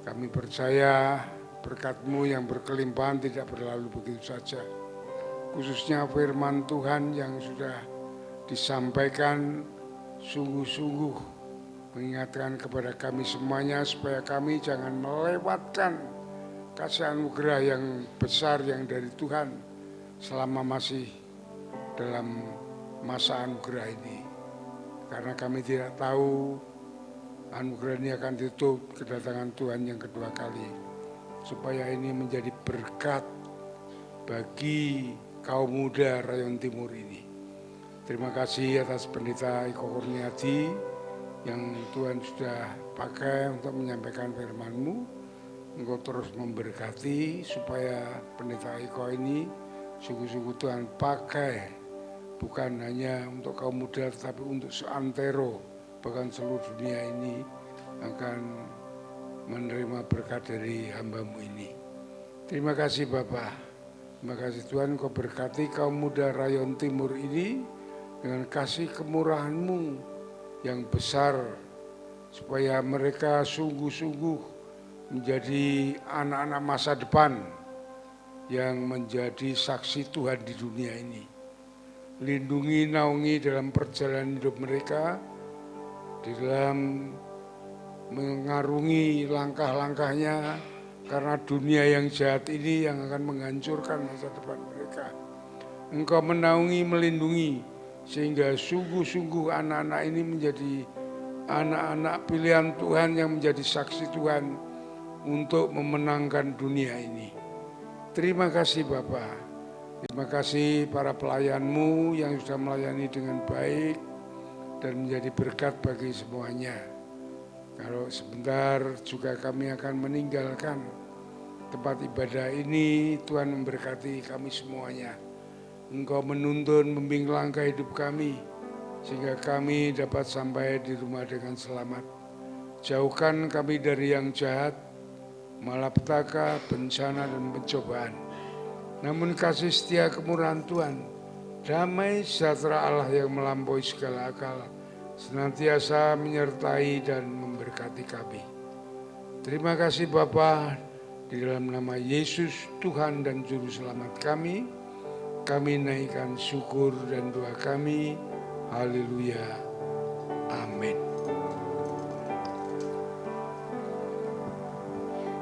Kami percaya berkat-Mu yang berkelimpahan tidak berlalu begitu saja. Khususnya firman Tuhan yang sudah disampaikan sungguh-sungguh mengingatkan kepada kami semuanya supaya kami jangan melewatkan kasih anugerah yang besar yang dari Tuhan selama masih dalam masa anugerah ini. Karena kami tidak tahu anugerah ini akan ditutup kedatangan Tuhan yang kedua kali. Supaya ini menjadi berkat bagi kaum muda Rayon Timur ini. Terima kasih atas Pendeta Iko Kurniadi yang Tuhan sudah pakai untuk menyampaikan firman-Mu. Engkau terus memberkati supaya Pendeta Iko ini sungguh-sungguh Tuhan pakai bukan hanya untuk kaum muda tetapi untuk seantero bahkan seluruh dunia ini akan menerima berkat dari hamba-Mu ini. Terima kasih Bapa. Terima kasih Tuhan, Kau berkati kaum muda Rayon Timur ini dengan kasih kemurahan-Mu yang besar supaya mereka sungguh-sungguh menjadi anak-anak masa depan yang menjadi saksi Tuhan di dunia ini. Lindungi, naungi dalam perjalanan hidup mereka, di dalam mengarungi langkah-langkahnya karena dunia yang jahat ini yang akan menghancurkan masa depan mereka. Engkau menaungi, melindungi sehingga sungguh-sungguh anak-anak ini menjadi anak-anak pilihan Tuhan yang menjadi saksi Tuhan untuk memenangkan dunia ini. Terima kasih Bapa. Terima kasih para pelayan-Mu yang sudah melayani dengan baik dan menjadi berkat bagi semuanya. Kalau sebentar juga kami akan meninggalkan tempat ibadah ini, Tuhan memberkati kami semuanya. Engkau menuntun, membimbing langkah hidup kami, sehingga kami dapat sampai di rumah dengan selamat. Jauhkan kami dari yang jahat, malapetaka, bencana, dan pencobaan. Namun kasih setia kemurahan Tuhan, damai sejahtera Allah yang melampaui segala akal, senantiasa menyertai dan memberkati kami. Terima kasih Bapa, di dalam nama Yesus Tuhan dan Juru Selamat kami naikkan syukur dan doa kami. Haleluya. Amin.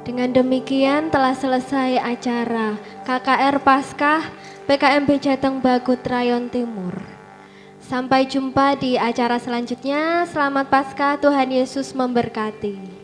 Dengan demikian telah selesai acara KKR Paskah PKMB Jateng Bagut Rayon Timur. Sampai jumpa di acara selanjutnya. Selamat Paskah, Tuhan Yesus memberkati.